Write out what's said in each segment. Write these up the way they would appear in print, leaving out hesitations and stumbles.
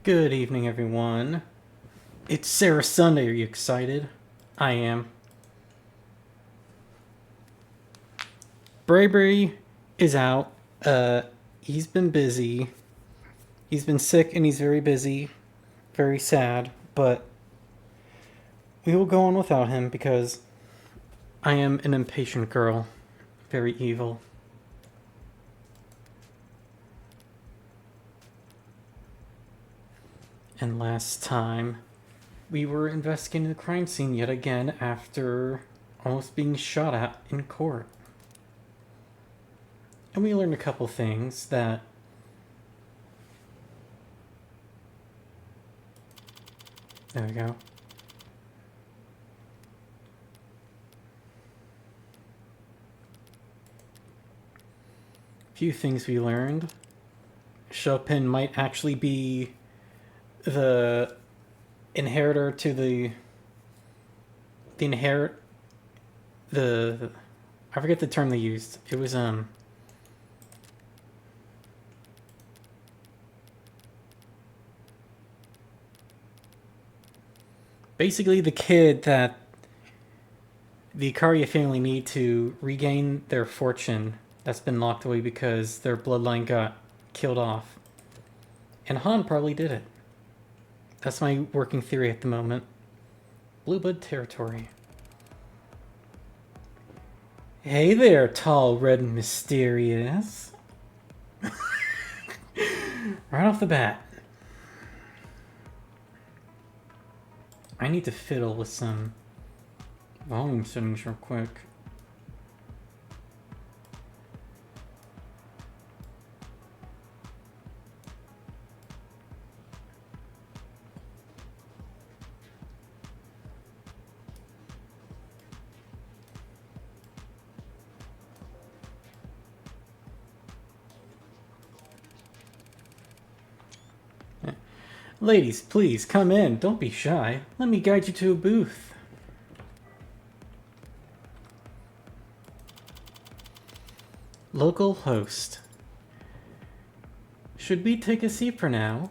Good evening, everyone. It's Serra Sunday. Are you excited? I am. Bravery is out. He's been busy. He's been sick and he's very busy. Very sad, but we will go on without him because I am an impatient girl. Very evil. And last time, we were investigating the crime scene yet again after almost being shot at in court. And we learned a couple things that there we go. Few things we learned. Chopin might actually be the inheritor to the I forget the term they used. It was basically the kid that the Ikaria family need to regain their fortune that's been locked away because their bloodline got killed off. And Han probably did it. That's my working theory at the moment. Blueblood territory. Hey there, tall, red, and mysterious. Right off the bat. I need to fiddle with some volume settings real quick. Ladies, please, come in. Don't be shy. Let me guide you to a booth. Local host. Should we take a seat for now?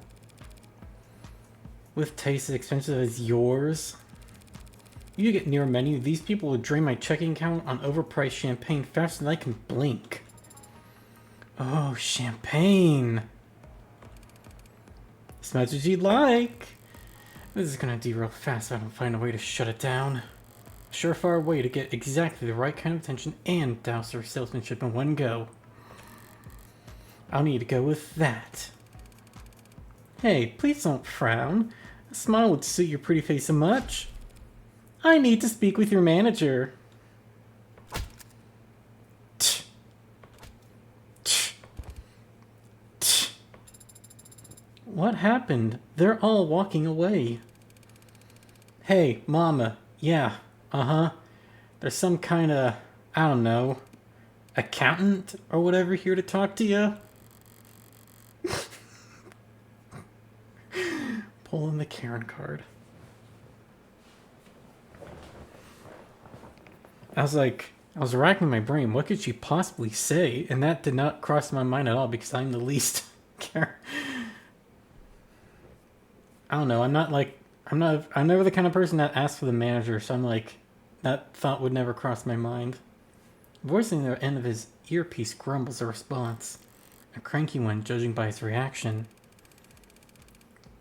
With tastes as expensive as yours? You get near a menu, these people will drain my checking account on overpriced champagne faster than I can blink. Oh, champagne! As much as you'd like. This is gonna derail fast if I don't find a way to shut it down. Surefire way to get exactly the right kind of attention and douse their salesmanship in one go. I'll need to go with that. Hey, please don't frown. A smile would suit your pretty face so much. I need to speak with your manager. What happened? They're all walking away. Hey, mama. Yeah, There's some kind of, I don't know, accountant or whatever here to talk to you. Pulling the Karen card. I was racking my brain. What could she possibly say? And that did not cross my mind at all because I'm the least Karen. I don't know. I'm never the kind of person that asks for the manager, so I'm like, that thought would never cross my mind. Voicing the end of his earpiece grumbles a response. A cranky one, judging by his reaction.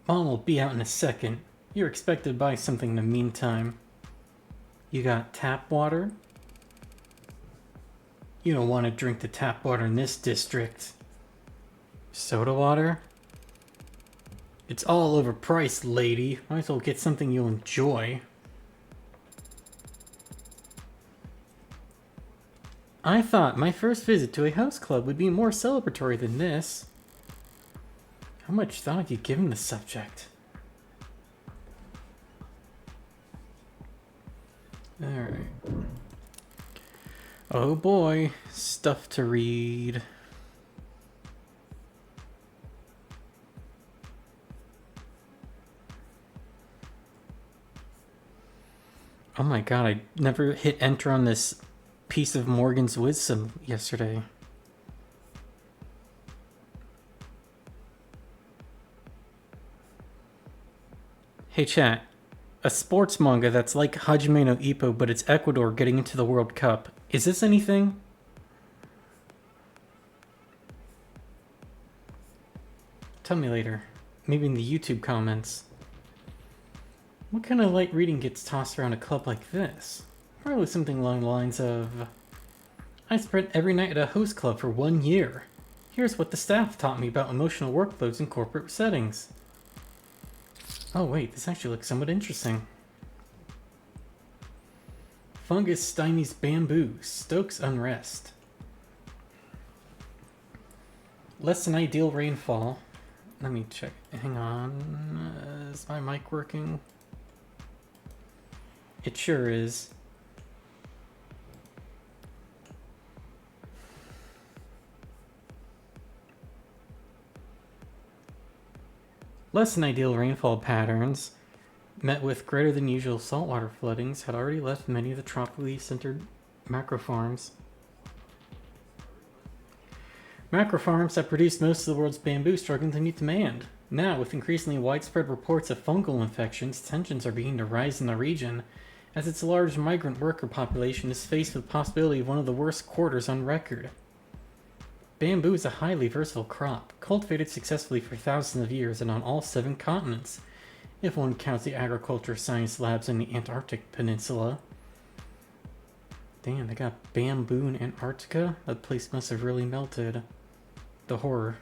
Mom will be out in a second. You're expected to buy something in the meantime. You got tap water? You don't want to drink the tap water in this district. Soda water? It's all overpriced, lady. Might as well get something you'll enjoy. I thought my first visit to a house club would be more celebratory than this. How much thought have you given the subject? Alright. Oh boy, stuff to read. Oh my god, I never hit enter on this piece of Morgan's wisdom yesterday. Hey chat, a sports manga that's like Hajime no Ippo, but it's Ecuador getting into the World Cup. Is this anything? Tell me later. Maybe in the YouTube comments. What kind of light reading gets tossed around a club like this? Probably something along the lines of... I spent every night at a host club for 1 year. Here's what the staff taught me about emotional workloads in corporate settings. Oh wait, this actually looks somewhat interesting. Fungus stymies bamboo, stokes unrest. Less than ideal rainfall. Let me check. Hang on. Is my mic working? It sure is. Less than ideal rainfall patterns, met with greater than usual saltwater floodings, had already left many of the tropically centered macrofarms. Macrofarms that produced most of the world's bamboo struggling to meet demand. Now, with increasingly widespread reports of fungal infections, tensions are beginning to rise in the region, as its large migrant worker population is faced with the possibility of one of the worst quarters on record. Bamboo is a highly versatile crop, cultivated successfully for thousands of years and on all 7 continents, if one counts the agriculture science labs in the Antarctic Peninsula. Damn, they got bamboo in Antarctica? That place must have really melted. The horror.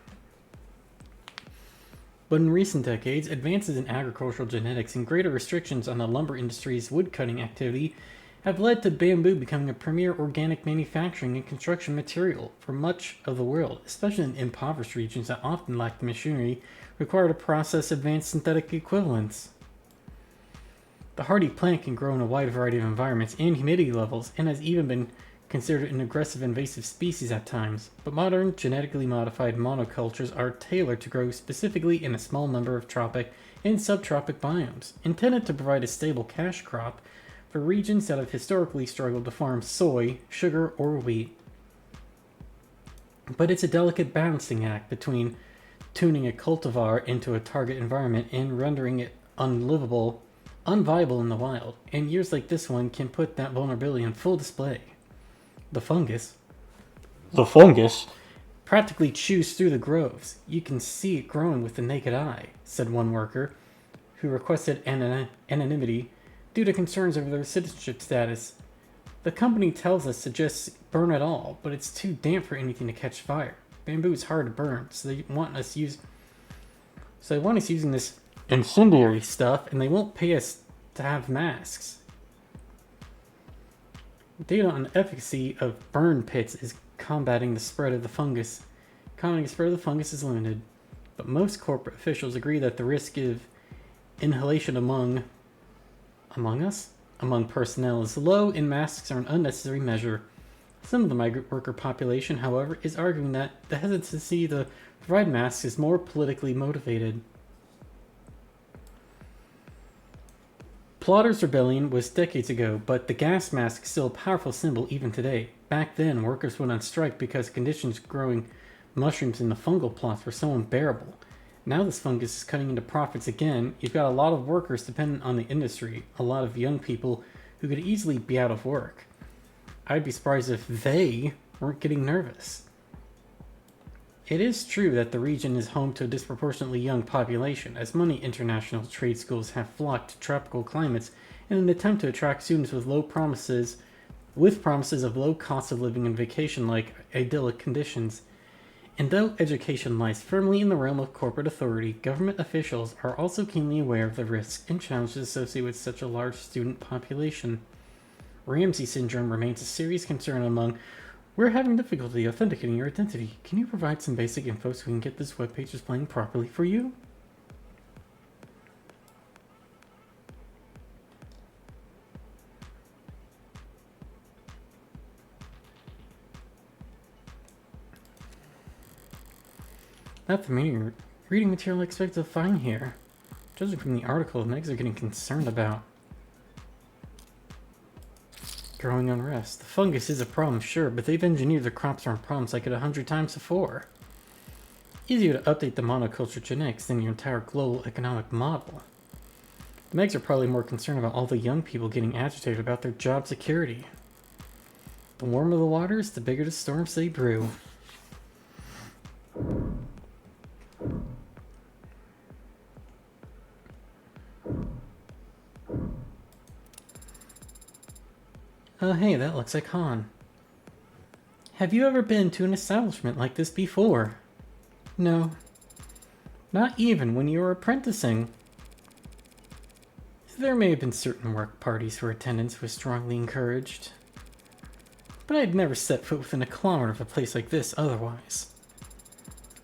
But in recent decades, advances in agricultural genetics and greater restrictions on the lumber industry's woodcutting activity have led to bamboo becoming a premier organic manufacturing and construction material for much of the world, especially in impoverished regions that often lack the machinery required to process advanced synthetic equivalents. The hardy plant can grow in a wide variety of environments and humidity levels, and has even been considered an aggressive invasive species at times, but modern genetically modified monocultures are tailored to grow specifically in a small number of tropic and subtropic biomes, intended to provide a stable cash crop for regions that have historically struggled to farm soy, sugar, or wheat. But it's a delicate balancing act between tuning a cultivar into a target environment and rendering it unviable in the wild, and years like this one can put that vulnerability on full display. The fungus practically chews through the groves. You can see it growing with the naked eye, said one worker, who requested anonymity due to concerns over their citizenship status. The company tells us to just burn it all, but it's too damp for anything to catch fire. Bamboo is hard to burn, so they want us using this incendiary stuff, and they won't pay us to have masks. Data on the efficacy of burn pits is combating the spread of the fungus. Combating the spread of the fungus is limited, but most corporate officials agree that the risk of inhalation among personnel is low, and masks are an unnecessary measure. Some of the migrant worker population, however, is arguing that the hesitancy to provide masks is more politically motivated. Plotters' rebellion was decades ago, but the gas mask is still a powerful symbol even today. Back then, workers went on strike because conditions growing mushrooms in the fungal plots were so unbearable. Now this fungus is cutting into profits again. You've got a lot of workers dependent on the industry, a lot of young people who could easily be out of work. I'd be surprised if they weren't getting nervous. It is true that the region is home to a disproportionately young population, as many international trade schools have flocked to tropical climates in an attempt to attract students with promises of low cost of living and vacation-like idyllic conditions. And though education lies firmly in the realm of corporate authority, government officials are also keenly aware of the risks and challenges associated with such a large student population. Ramsey syndrome remains a serious concern among... We're having difficulty authenticating your identity. Can you provide some basic info so we can get this webpage displaying properly for you? Not the many reading material I expect to find here. Judging from the article, Megs are getting concerned about growing unrest. The fungus is a problem, sure, but they've engineered the crops around problems like it 100 times before. Easier to update the monoculture genetics than your entire global economic model. The Megs are probably more concerned about all the young people getting agitated about their job security. The warmer the waters, the bigger the storms they brew. Oh hey, that looks like Han. Have you ever been to an establishment like this before? No. Not even when you were apprenticing. There may have been certain work parties where attendance was strongly encouraged, but I'd never set foot within a kilometer of a place like this otherwise.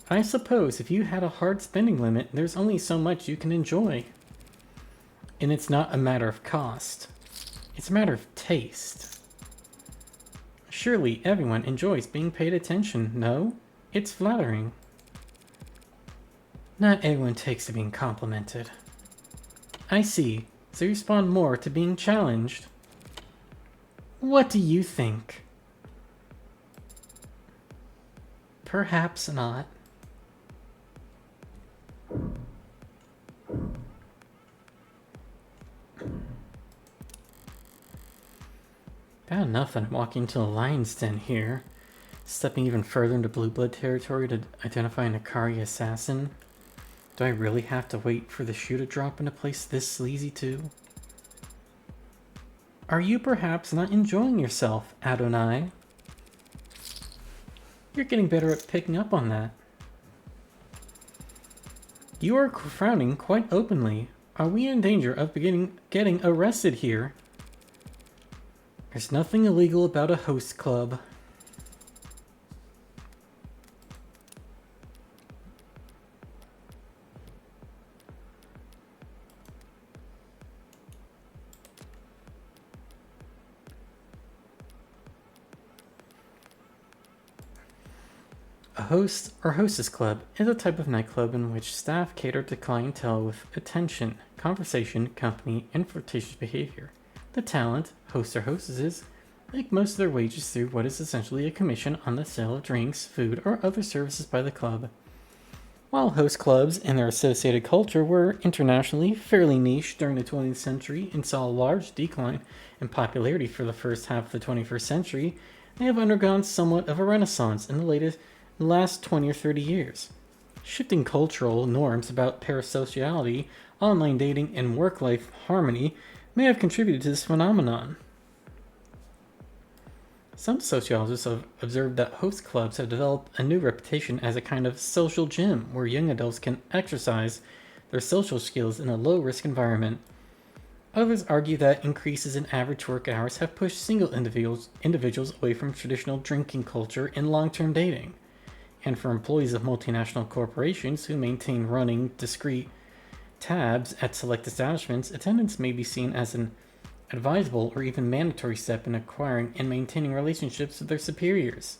I suppose if you had a hard spending limit, there's only so much you can enjoy. And it's not a matter of cost. It's a matter of taste. Surely everyone enjoys being paid attention, no? It's flattering. Not everyone takes to being complimented. I see. So you respond more to being challenged. What do you think? Perhaps not. Bad enough that I'm walking into the lion's den here. Stepping even further into blue blood territory to identify an Akari assassin. Do I really have to wait for the shoe to drop in a place this sleazy too? Are you perhaps not enjoying yourself, Adonai? You're getting better at picking up on that. You are frowning quite openly. Are we in danger of getting arrested here? There's nothing illegal about a host club. A host or hostess club is a type of nightclub in which staff cater to clientele with attention, conversation, company, and flirtatious behavior. The talent, hosts or hostesses, make most of their wages through what is essentially a commission on the sale of drinks, food, or other services by the club. While host clubs and their associated culture were internationally fairly niche during the 20th century and saw a large decline in popularity for the first half of the 21st century, they have undergone somewhat of a renaissance in the last 20 or 30 years. Shifting cultural norms about parasociality, online dating, and work-life harmony may have contributed to this phenomenon. Some sociologists have observed that host clubs have developed a new reputation as a kind of social gym where young adults can exercise their social skills in a low-risk environment. Others argue that increases in average work hours have pushed single individuals away from traditional drinking culture and long-term dating. And for employees of multinational corporations who maintain running discrete tabs at select establishments, attendance may be seen as an advisable or even mandatory step in acquiring and maintaining relationships with their superiors.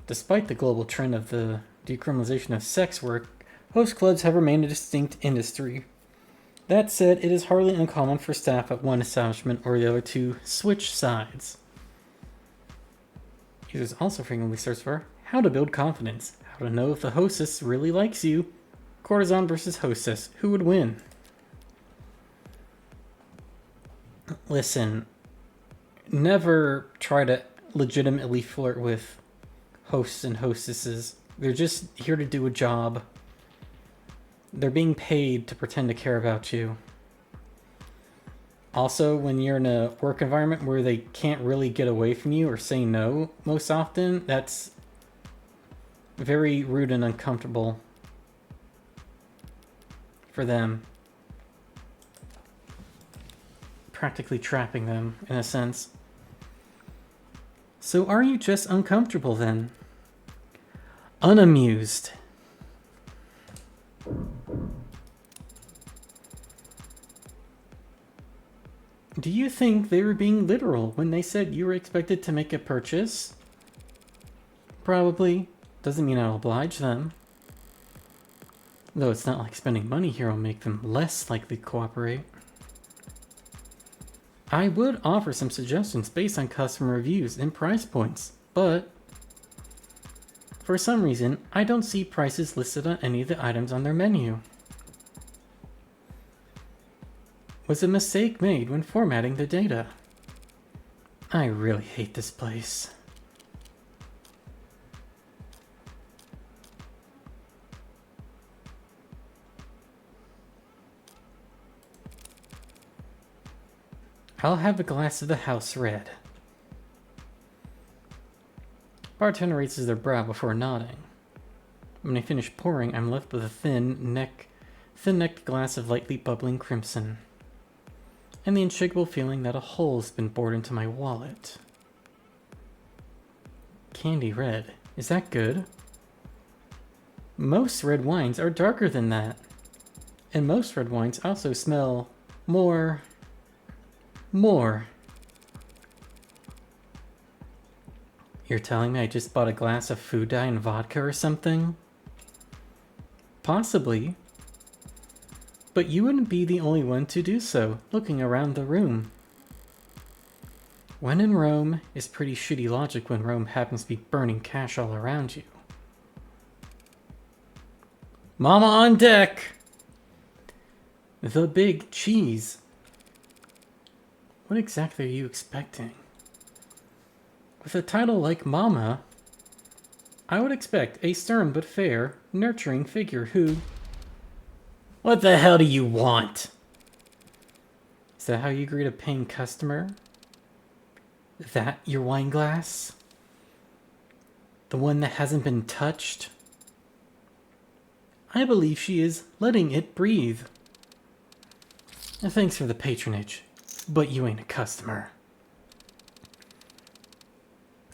Despite the global trend of the decriminalization of sex work, host clubs have remained a distinct industry. That said, it is hardly uncommon for staff at one establishment or the other to switch sides. Users also frequently search for how to build confidence, how to know if the hostess really likes you. Courtesan versus hostess, who would win? Listen, never try to legitimately flirt with hosts and hostesses. They're just here to do a job. They're being paid to pretend to care about you. Also, when you're in a work environment where they can't really get away from you or say no most often, that's very rude and uncomfortable for them. Practically trapping them, in a sense. So are you just uncomfortable then? Unamused. Do you think they were being literal when they said you were expected to make a purchase? Probably. Doesn't mean I'll oblige them. Though it's not like spending money here will make them less likely to cooperate. I would offer some suggestions based on customer reviews and price points, but for some reason, I don't see prices listed on any of the items on their menu. Was a mistake made when formatting the data? I really hate this place. I'll have a glass of the house red. Bartender raises their brow before nodding. When I finish pouring, I'm left with a thin-necked glass of lightly bubbling crimson, and the unshakable feeling that a hole's been bored into my wallet. Candy red. Is that good? Most red wines are darker than that. And most red wines also smell more. You're telling me I just bought a glass of food dye and vodka or something? Possibly. But you wouldn't be the only one to do so, looking around the room. When in Rome is pretty shitty logic when Rome happens to be burning cash all around you. Mama on deck! The big cheese. What exactly are you expecting? With a title like Mama, I would expect a stern but fair, nurturing figure who... What the hell do you want? Is that how you greet a paying customer? That your wine glass? The one that hasn't been touched? I believe she is letting it breathe. Thanks for the patronage, but you ain't a customer.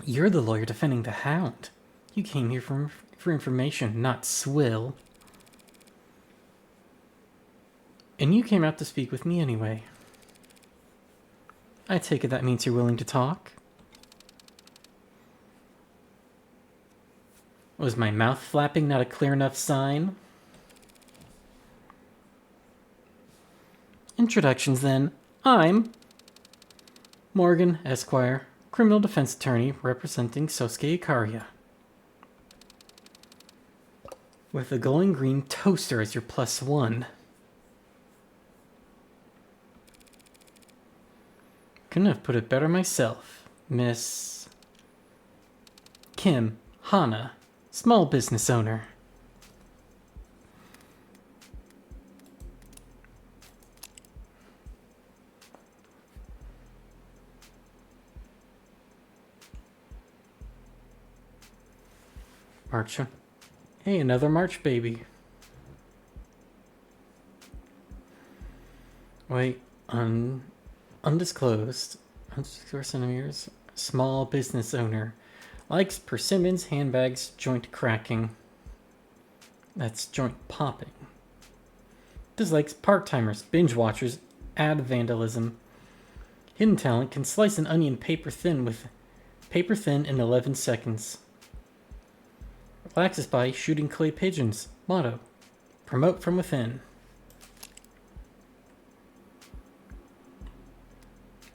You're the lawyer defending the hound. You came here for information, not swill. And you came out to speak with me anyway. I take it that means you're willing to talk? Was my mouth flapping not a clear enough sign? Introductions then. I'm Morgan, Esquire, criminal defense attorney representing Sosuke Ikaria. With a glowing green toaster as your +1. Couldn't have put it better myself. Miss Kim Hana, small business owner. March. Hey, another March baby. Wait, undisclosed centimeters. Small business owner. Likes persimmons, handbags, joint cracking. That's joint popping. Dislikes part-timers, binge watchers, ad vandalism. Hidden talent can slice an onion paper thin in 11 seconds. Relaxes by shooting clay pigeons. Motto: promote from within.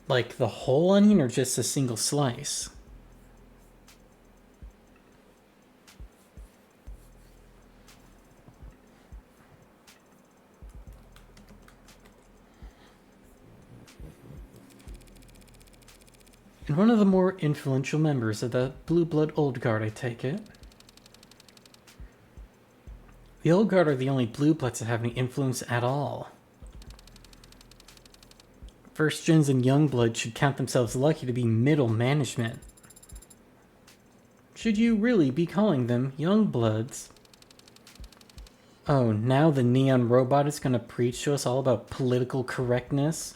Like the whole onion or just a single slice? And one of the more influential members of the Blue Blood Old Guard, I take it. The Old Guard are the only Blue Bloods that have any influence at all. First Gens and Young Blood should count themselves lucky to be middle management. Should you really be calling them Young Bloods? Oh, now the neon robot is gonna preach to us all about political correctness?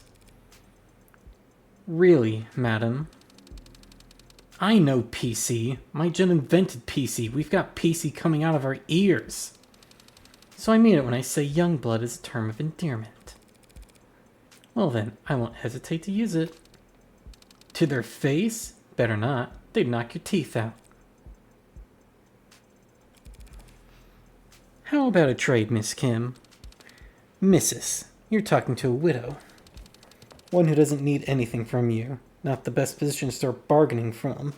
Really, madam? I know PC. My gen invented PC. We've got PC coming out of our ears. So I mean it when I say young blood is a term of endearment. Well then, I won't hesitate to use it. To their face? Better not. They'd knock your teeth out. How about a trade, Miss Kim? Mrs., you're talking to a widow. One who doesn't need anything from you. Not the best position to start bargaining from.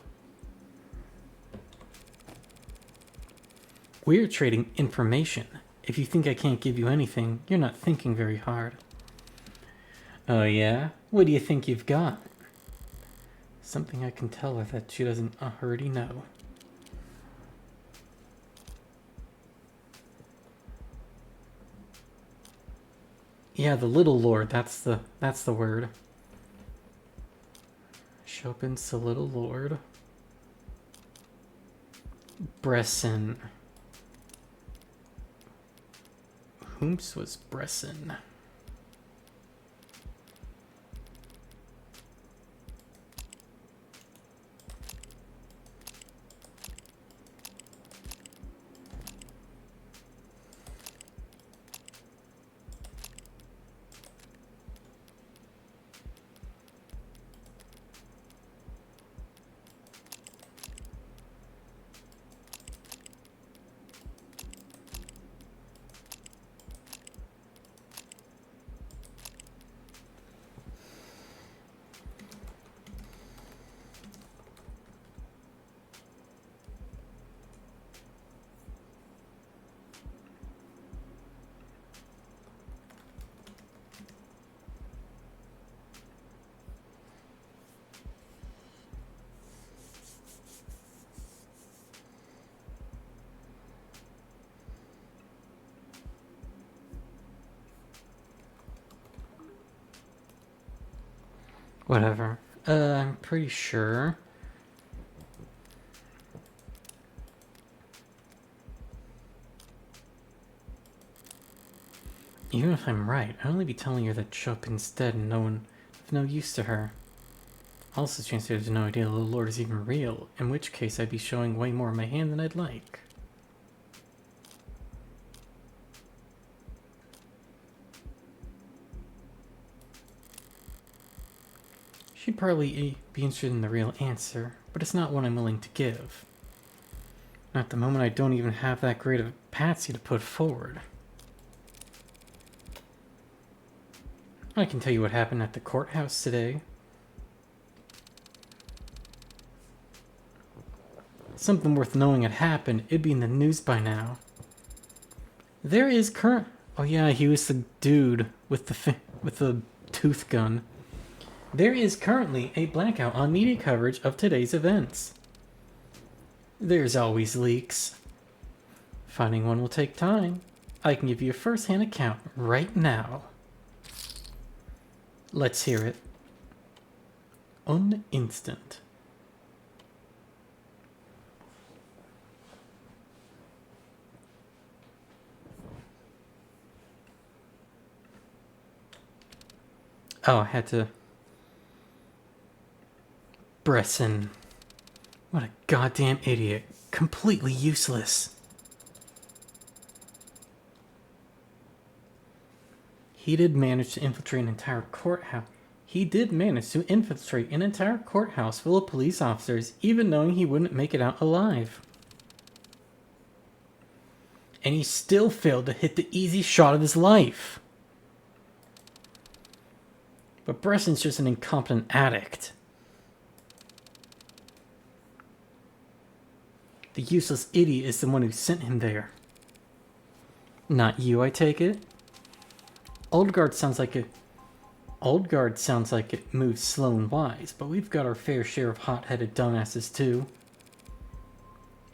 We're trading information. If you think I can't give you anything, you're not thinking very hard. Oh yeah? What do you think you've got? Something I can tell her that she doesn't already know. Yeah, the little lord, that's the word. Chopin's the little lord. Bresson. Whom's was Bresson? Whatever. I'm pretty sure. Even if I'm right, I'd only be telling her that Chopin's dead and no one of no use to her. Also, chance there's no idea the little lord is even real, in which case I'd be showing way more of my hand than I'd like. She'd probably be interested in the real answer, but it's not one I'm willing to give. Not at the moment I don't even have that great of a patsy to put forward. I can tell you what happened at the courthouse today. Something worth knowing had happened. It'd be in the news by now. There is current... Oh yeah, he was the dude with the tooth gun. There is currently a blackout on media coverage of today's events. There's always leaks. Finding one will take time. I can give you a first-hand account right now. Let's hear it. Un instant. Oh, I had to... Bresson. What a goddamn idiot. Completely useless. He did manage to infiltrate an entire courthouse. He did manage to infiltrate an entire courthouse full of police officers, even knowing he wouldn't make it out alive. And he still failed to hit the easy shot of his life. But Bresson's just an incompetent addict. The useless idiot is the one who sent him there. Not you, I take it? Old guard sounds like it moves slow and wise, but we've got our fair share of hot-headed dumbasses too.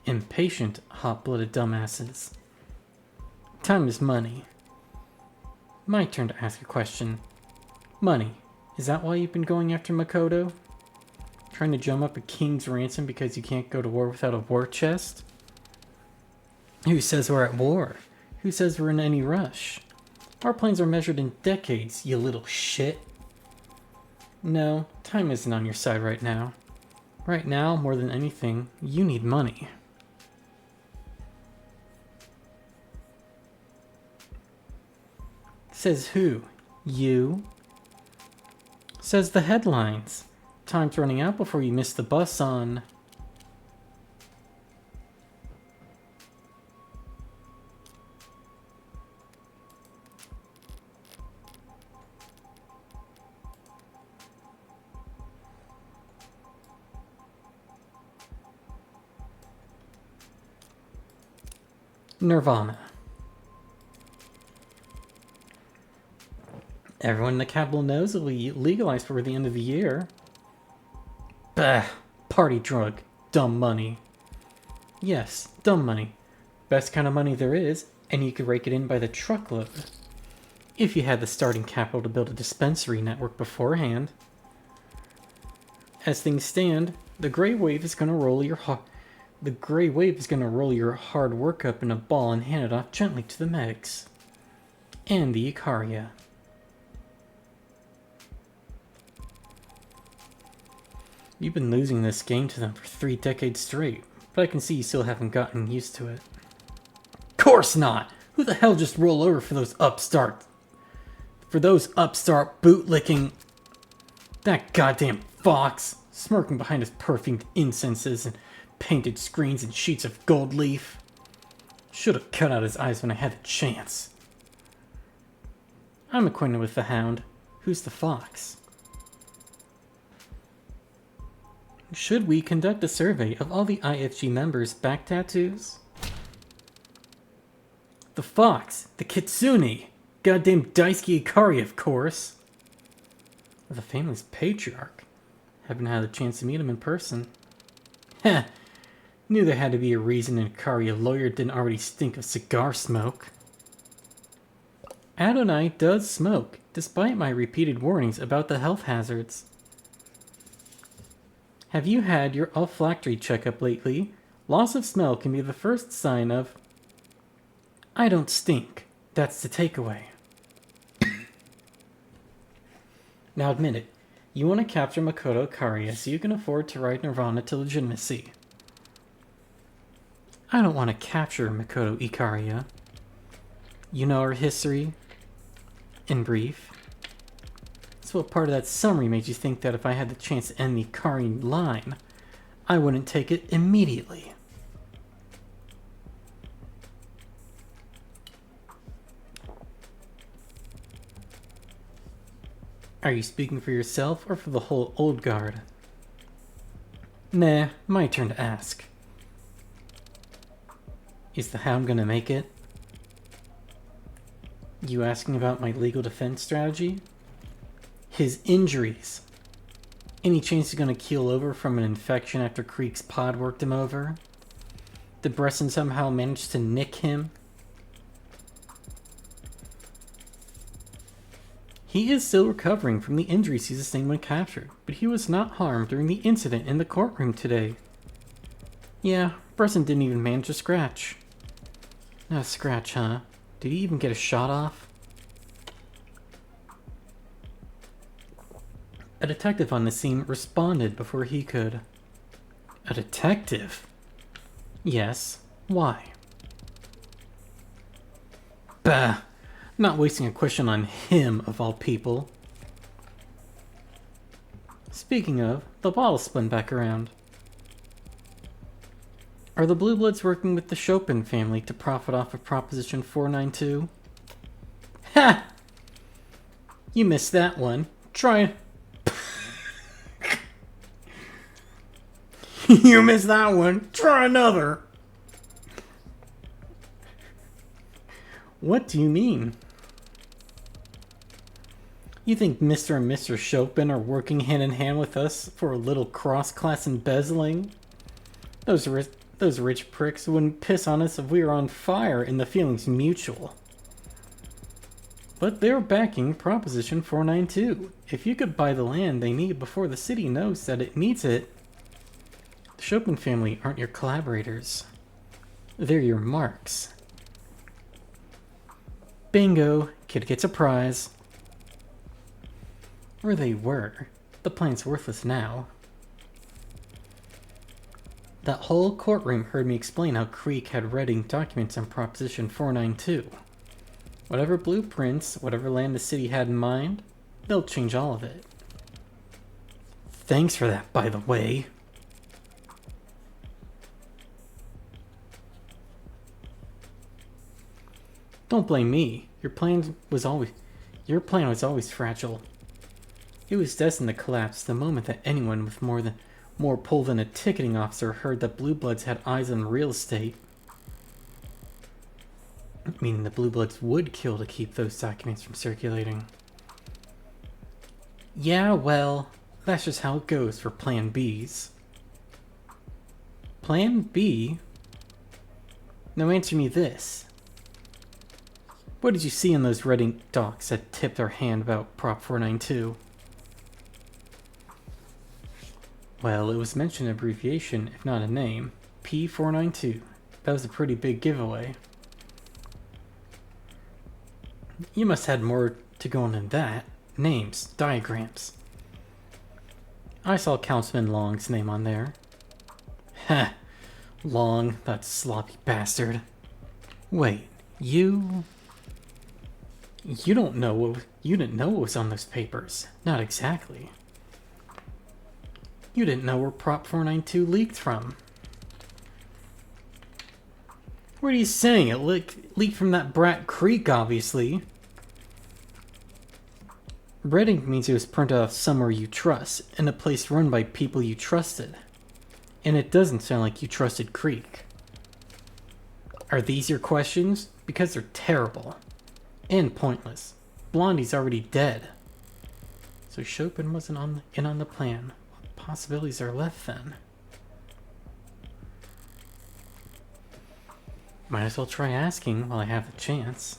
Impatient, hot-blooded dumbasses. Time is money. My turn to ask a question. Money. Is that why you've been going after Makoto? Trying to drum up a king's ransom because you can't go to war without a war chest? Who says we're at war? Who says we're in any rush? Our plans are measured in decades, you little shit. No, time isn't on your side right now. Right now, more than anything, you need money. Says who? You? Says the headlines. Time's running out before you miss the bus on... Nirvana. Everyone in the capital knows it will be legalized before the end of the year. Bah! Party drug. Dumb money. Yes, dumb money. Best kind of money there is, and you could rake it in by the truckload. If you had the starting capital to build a dispensary network beforehand. As things stand, the gray wave is going to roll your hard work up in a ball and hand it off gently to the Megs. And the Icaria. You've been losing this game to them for 3 decades straight, but I can see you still haven't gotten used to it. Course not! Who the hell just roll over for those upstart bootlicking... That goddamn fox, smirking behind his perfumed incenses and painted screens and sheets of gold leaf. Should have cut out his eyes when I had the chance. I'm acquainted with the hound. Who's the fox? Should we conduct a survey of all the IFG members' back tattoos? The fox, the kitsune, goddamn Daisuke Ikari, of course. The family's patriarch. Haven't had a chance to meet him in person. Heh, knew there had to be a reason an Ikari lawyer didn't already stink of cigar smoke. Adonai does smoke, despite my repeated warnings about the health hazards. Have you had your olfactory checkup lately? Loss of smell can be the first sign of... I don't stink. That's the takeaway. Now admit it. You want to capture Makoto Ikaria so you can afford to ride Nirvana to legitimacy. I don't want to capture Makoto Ikaria. You know her history? In brief. So what part of that summary made you think that if I had the chance to end the Ikari line, I wouldn't take it immediately? Are you speaking for yourself or for the whole old guard? Nah, my turn to ask. Is the hound gonna make it? You asking about my legal defense strategy? His injuries. Any chance he's gonna keel over from an infection after Creek's pod worked him over? Did Bresson somehow manage to nick him? He is still recovering from the injuries he sustained when captured, but he was not harmed during the incident in the courtroom today. Yeah, Bresson didn't even manage to scratch. Not a scratch, huh? Did he even get a shot off? A detective on the scene responded before he could. A detective? Yes. Why? Bah! Not wasting a question on him, of all people. Speaking of, the bottle spun back around. Are the Blue Bloods working with the Chopin family to profit off of Proposition 492? Ha! You missed that one. Try... You missed that one. Try another. What do you mean? You think Mr. and Mr. Chopin are working hand in hand with us for a little cross-class embezzling? Those rich pricks wouldn't piss on us if we were on fire and the feeling's mutual. But they're backing Proposition 492. If you could buy the land they need before the city knows that it needs it, the Chopin family aren't your collaborators. They're your marks. Bingo! Kid gets a prize. Or they were. The plan's worthless now. That whole courtroom heard me explain how Creek had reading documents on Proposition 492. Whatever blueprints, whatever land the city had in mind, they'll change all of it. Thanks for that, by the way. Don't blame me. Your plan was always fragile. It was destined to collapse the moment that anyone with more pull than a ticketing officer heard that Blue Bloods had eyes on real estate. Meaning the Blue Bloods would kill to keep those documents from circulating. Yeah, well, that's just how it goes for Plan Bs. Plan B? Now answer me this. What did you see in those red ink docs that tipped our hand about Prop 492? Well, it was mentioned an abbreviation, if not a name. P492. That was a pretty big giveaway. You must have had more to go on than that. Names, diagrams. I saw Councilman Long's name on there. Heh. Long, that sloppy bastard. Wait, you didn't know what was on those papers. Not exactly. You didn't know where Prop 492 leaked from. What are you saying? It leaked from that brat Creek, obviously. Red ink means it was printed off somewhere you trust, in a place run by people you trusted. And it doesn't sound like you trusted Creek. Are these your questions? Because they're terrible. And pointless. Blondie's already dead. So Chopin wasn't in on the plan. What possibilities are left then? Might as well try asking while I have the chance.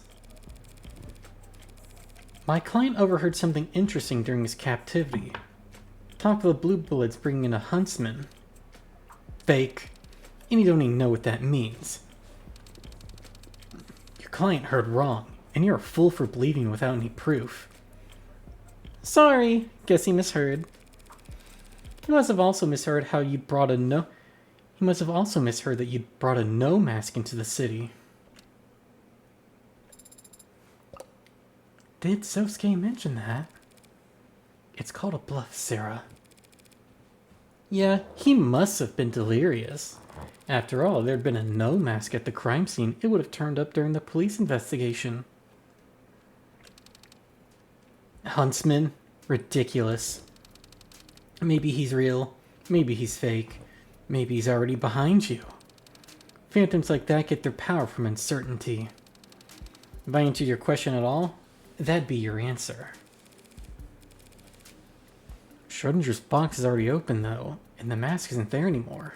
My client overheard something interesting during his captivity. Talk of the Blue Bloods bringing in a huntsman. Fake. And you don't even know what that means. Your client heard wrong, and you're a fool for believing without any proof. Sorry, guess he misheard. He must have also misheard how you brought a no... He must have also misheard that you brought a no mask into the city. Did Sosuke mention that? It's called a bluff, Sarah. Yeah, he must have been delirious. After all, if there'd been a no mask at the crime scene, it would have turned up during the police investigation. Huntsman? Ridiculous. Maybe he's real. Maybe he's fake. Maybe he's already behind you. Phantoms like that get their power from uncertainty. If I answered your question at all, that'd be your answer. Schrodinger's box is already open, though, and the mask isn't there anymore.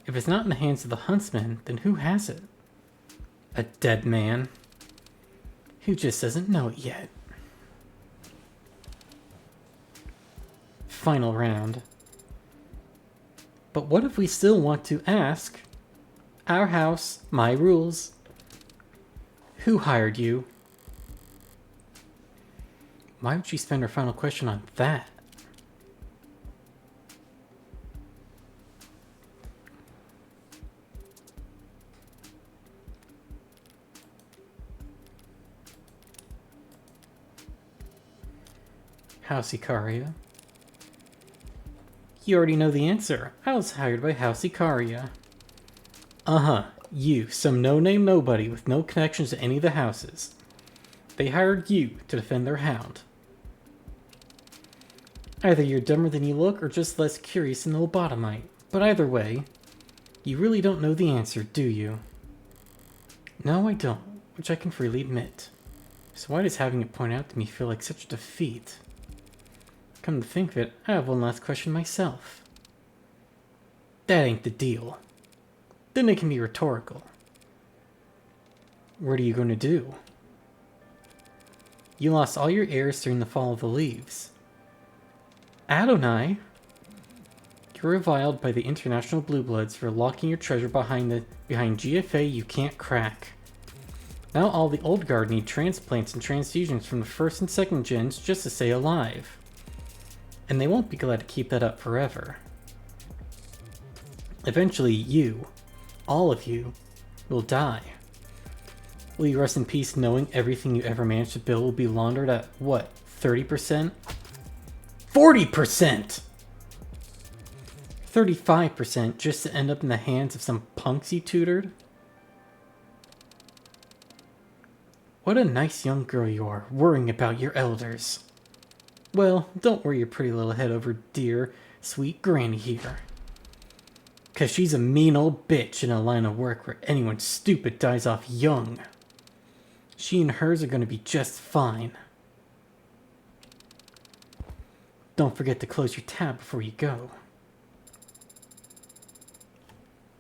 If it's not in the hands of the huntsman, then who has it? A dead man. Who just doesn't know it yet. Final round. But what if we still want to ask? Our house, my rules. Who hired you? Why would she spend her final question on that? House Icaria. You already know the answer. I was hired by House Icaria. Uh-huh. You, some no-name nobody with no connections to any of the houses. They hired you to defend their hound. Either you're dumber than you look or just less curious than the lobotomite. But either way, you really don't know the answer, do you? No, I don't, which I can freely admit. So why does having it pointed out to me feel like such a defeat? Come to think of it, I have one last question myself. That ain't the deal. Then it can be rhetorical. What are you going to do? You lost all your heirs during the fall of the leaves. Adonai! You're reviled by the International Blue Bloods for locking your treasure behind GFA you can't crack. Now all the old guard need transplants and transfusions from the first and second gens just to stay alive. And they won't be glad to keep that up forever. Eventually you, all of you, will die. Will you rest in peace knowing everything you ever managed to build will be laundered at, what, 30%? 40%! 35% just to end up in the hands of some punks you tutored? What a nice young girl you are, worrying about your elders. Well, don't worry your pretty little head over dear, sweet granny here. 'Cause she's a mean old bitch in a line of work where anyone stupid dies off young. She and hers are gonna be just fine. Don't forget to close your tab before you go.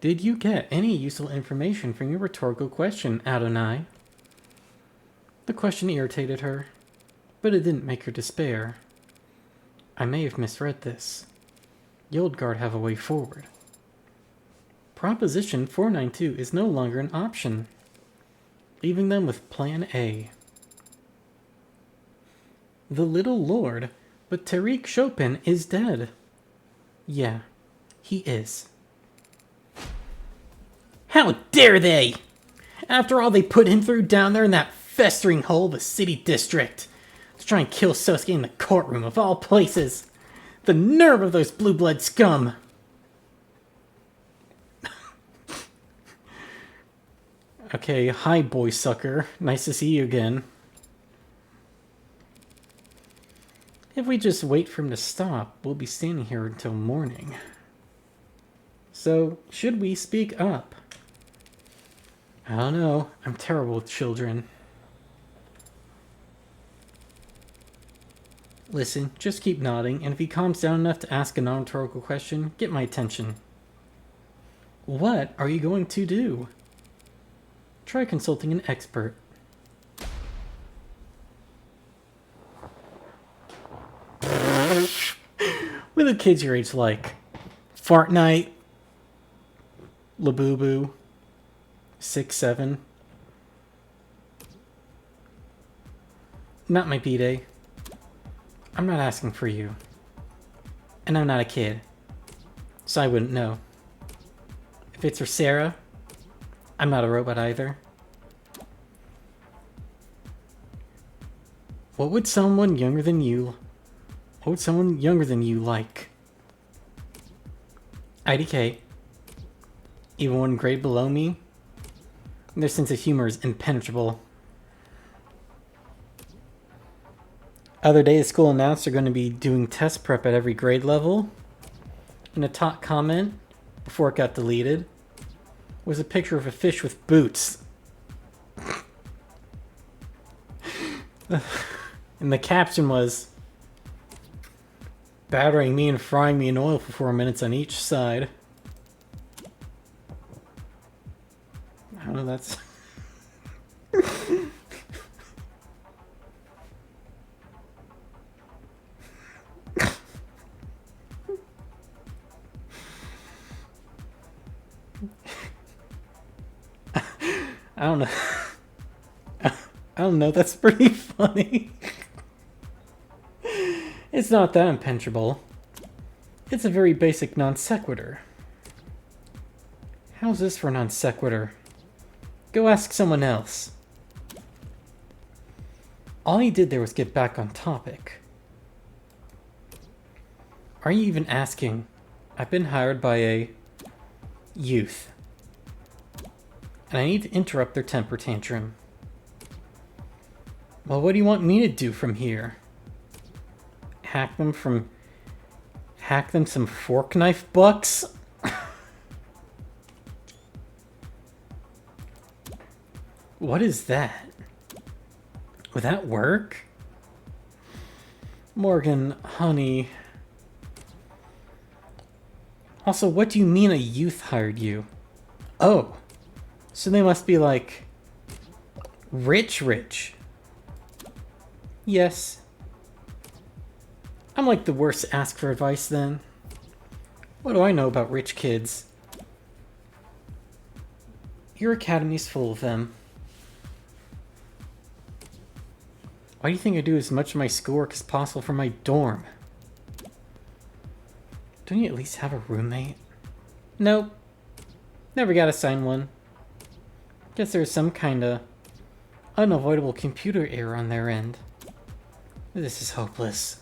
Did you get any useful information from your rhetorical question, Adonai? The question irritated her, but it didn't make her despair. I may have misread this. The old guard have a way forward. Proposition 492 is no longer an option, leaving them with Plan A. The little lord, but Tariq Chopin is dead. Yeah, he is. How dare they! After all they put him through down there in that festering hole of the city district, to try and kill Sosuke in the courtroom of all places. The nerve of those blue blood scum! Okay, hi boy sucker. Nice to see you again. If we just wait for him to stop, we'll be standing here until morning. So, should we speak up? I don't know. I'm terrible with children. Listen, just keep nodding, and if he calms down enough to ask a non-rhetorical question, get my attention. What are you going to do? Try consulting an expert. What do kids your age like? Fortnite? Labubu? 6-7? Not my B-Day. I'm not asking for you. And I'm not a kid. So I wouldn't know. If it's for Sarah, I'm not a robot either. What would someone younger than you like? IDK. Even one grade below me? Their sense of humor is impenetrable. Other day, the school announced they're going to be doing test prep at every grade level. And a top comment, before it got deleted, was a picture of a fish with boots. And the caption was, battering me and frying me in oil for 4 minutes on each side. I don't know, that's... I don't know. I don't know, that's pretty funny. It's not that impenetrable. It's a very basic non sequitur. How's this for non sequitur? Go ask someone else. All he did there was get back on topic. Are you even asking? I've been hired by a youth. And I need to interrupt their temper tantrum. Well, what do you want me to do from here? Hack them some fork knife bucks? What is that? Would that work? Morgan, honey. Also, what do you mean a youth hired you? Oh. So they must be like... rich. Yes. I'm like the worst to ask for advice then. What do I know about rich kids? Your academy's full of them. Why do you think I do as much of my schoolwork as possible for my dorm? Don't you at least have a roommate? Nope. Never got assigned one. Guess there's some kinda unavoidable computer error on their end. This is hopeless.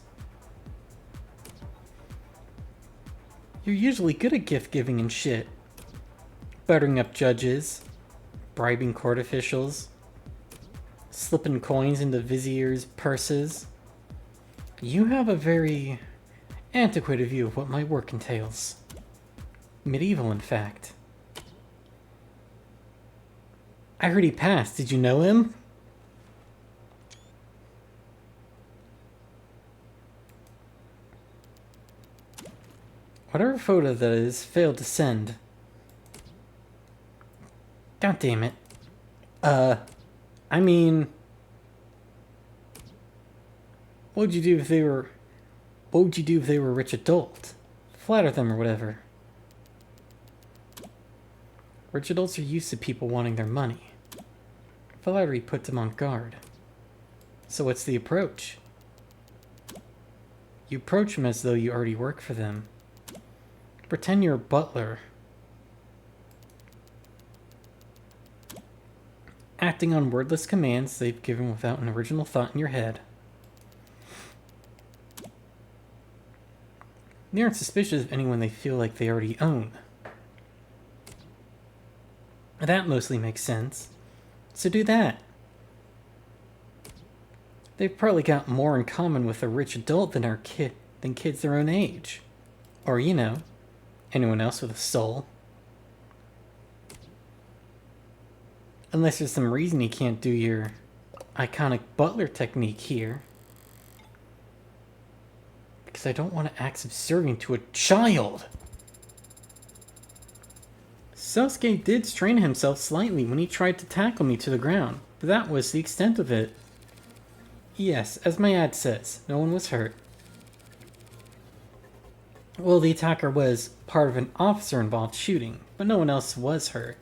You're usually good at gift giving and shit. Buttering up judges, bribing court officials, slipping coins into viziers' purses. You have a very antiquated view of what my work entails. Medieval, in fact. I heard he passed. Did you know him? Whatever photo that is failed to send. God damn it. I mean... What would you do if they were... What would you do if they were a rich adult? Flatter them or whatever. Rich adults are used to people wanting their money. Flattery puts them on guard. So what's the approach? You approach them as though you already work for them. Pretend you're a butler. Acting on wordless commands they've given without an original thought in your head. They aren't suspicious of anyone they feel like they already own. That mostly makes sense. So do that. They've probably got more in common with a rich adult than kids their own age. Or, you know, anyone else with a soul. Unless there's some reason you can't do your iconic butler technique here. Because I don't want to act subservient to a child. Sasuke did strain himself slightly when he tried to tackle me to the ground, but that was the extent of it. Yes, as my ad says, no one was hurt. Well, the attacker was part of an officer-involved shooting, but no one else was hurt.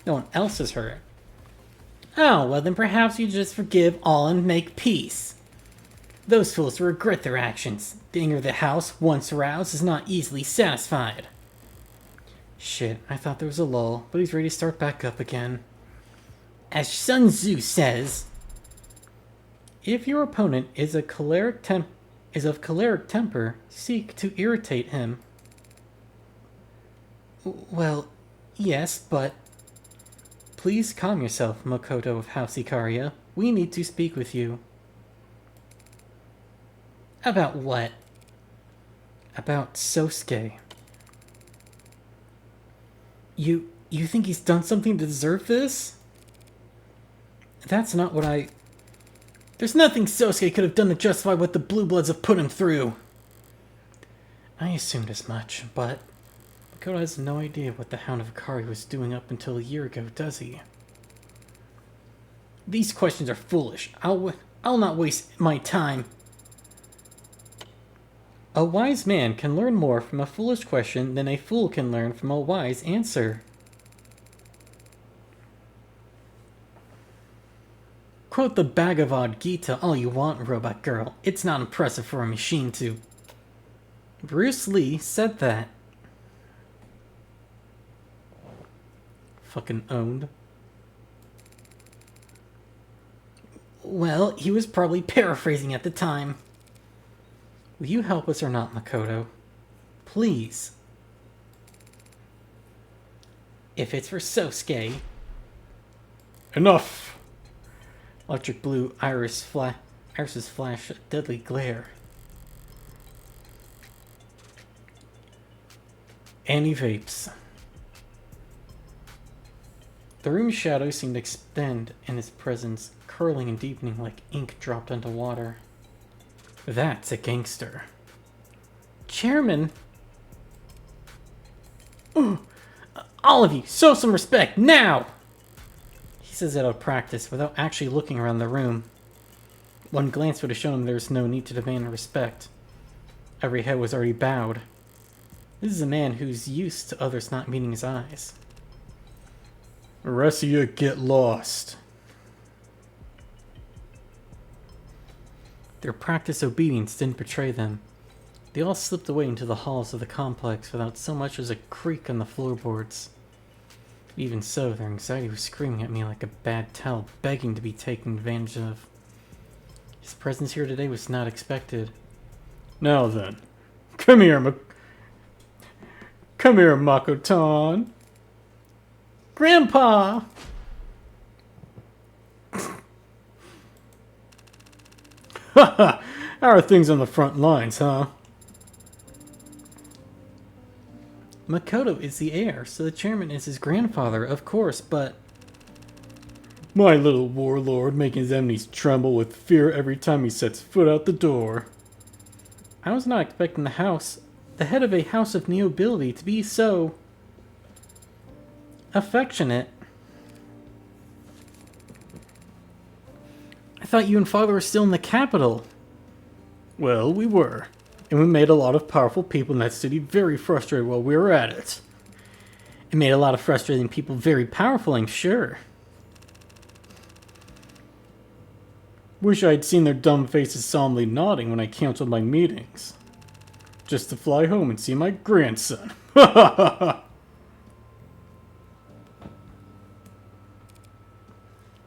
No one else is hurt. Oh, well then perhaps you just forgive all and make peace. Those fools will regret their actions. The anger of the house, once aroused, is not easily satisfied. Shit, I thought there was a lull, but he's ready to start back up again. As Sun Tzu says, if your opponent is of choleric temper, seek to irritate him. Well, yes, but... Please calm yourself, Makoto of House Ikaria. We need to speak with you. About what? About Sosuke. You think he's done something to deserve this? That's not what I... There's nothing Sosuke could have done to justify what the Blue Bloods have put him through. I assumed as much, but... Makoto has no idea what the Hound of Ikari was doing up until a year ago, does he? These questions are foolish. I'll not waste my time. A wise man can learn more from a foolish question than a fool can learn from a wise answer. Quote the Bhagavad Gita all you want, Robot Girl. It's not impressive for a machine to... Bruce Lee said that. Fucking owned. Well, he was probably paraphrasing at the time. Will you help us or not, Makoto? Please. If it's for Sosuke... Enough! Electric blue iris's flash a deadly glare. And he vapes. The room's shadows seemed to expand in his presence, curling and deepening like ink dropped onto water. That's a gangster. Chairman! All of you, show some respect, now! He says it out of practice, without actually looking around the room. One glance would have shown him there was no need to demand respect. Every head was already bowed. This is a man who's used to others not meeting his eyes. The rest of you get lost. Their practiced obedience didn't betray them. They all slipped away into the halls of the complex without so much as a creak on the floorboards. Even so, their anxiety was screaming at me like a bad towel, begging to be taken advantage of. His presence here today was not expected. Now then, come here, Makoton. Grandpa! Haha! How are things on the front lines, huh? Makoto is the heir, so the chairman is his grandfather, of course, but... My little warlord making his enemies tremble with fear every time he sets foot out the door. I was not expecting the house the head of a house of nobility, to be so affectionate. I thought you and father were still in the capital. Well, we were. And we made a lot of powerful people in that city very frustrated while we were at it. It made a lot of frustrating people very powerful, I'm sure. Wish I'd seen their dumb faces solemnly nodding when I canceled my meetings. Just to fly home and see my grandson. Ha ha ha ha!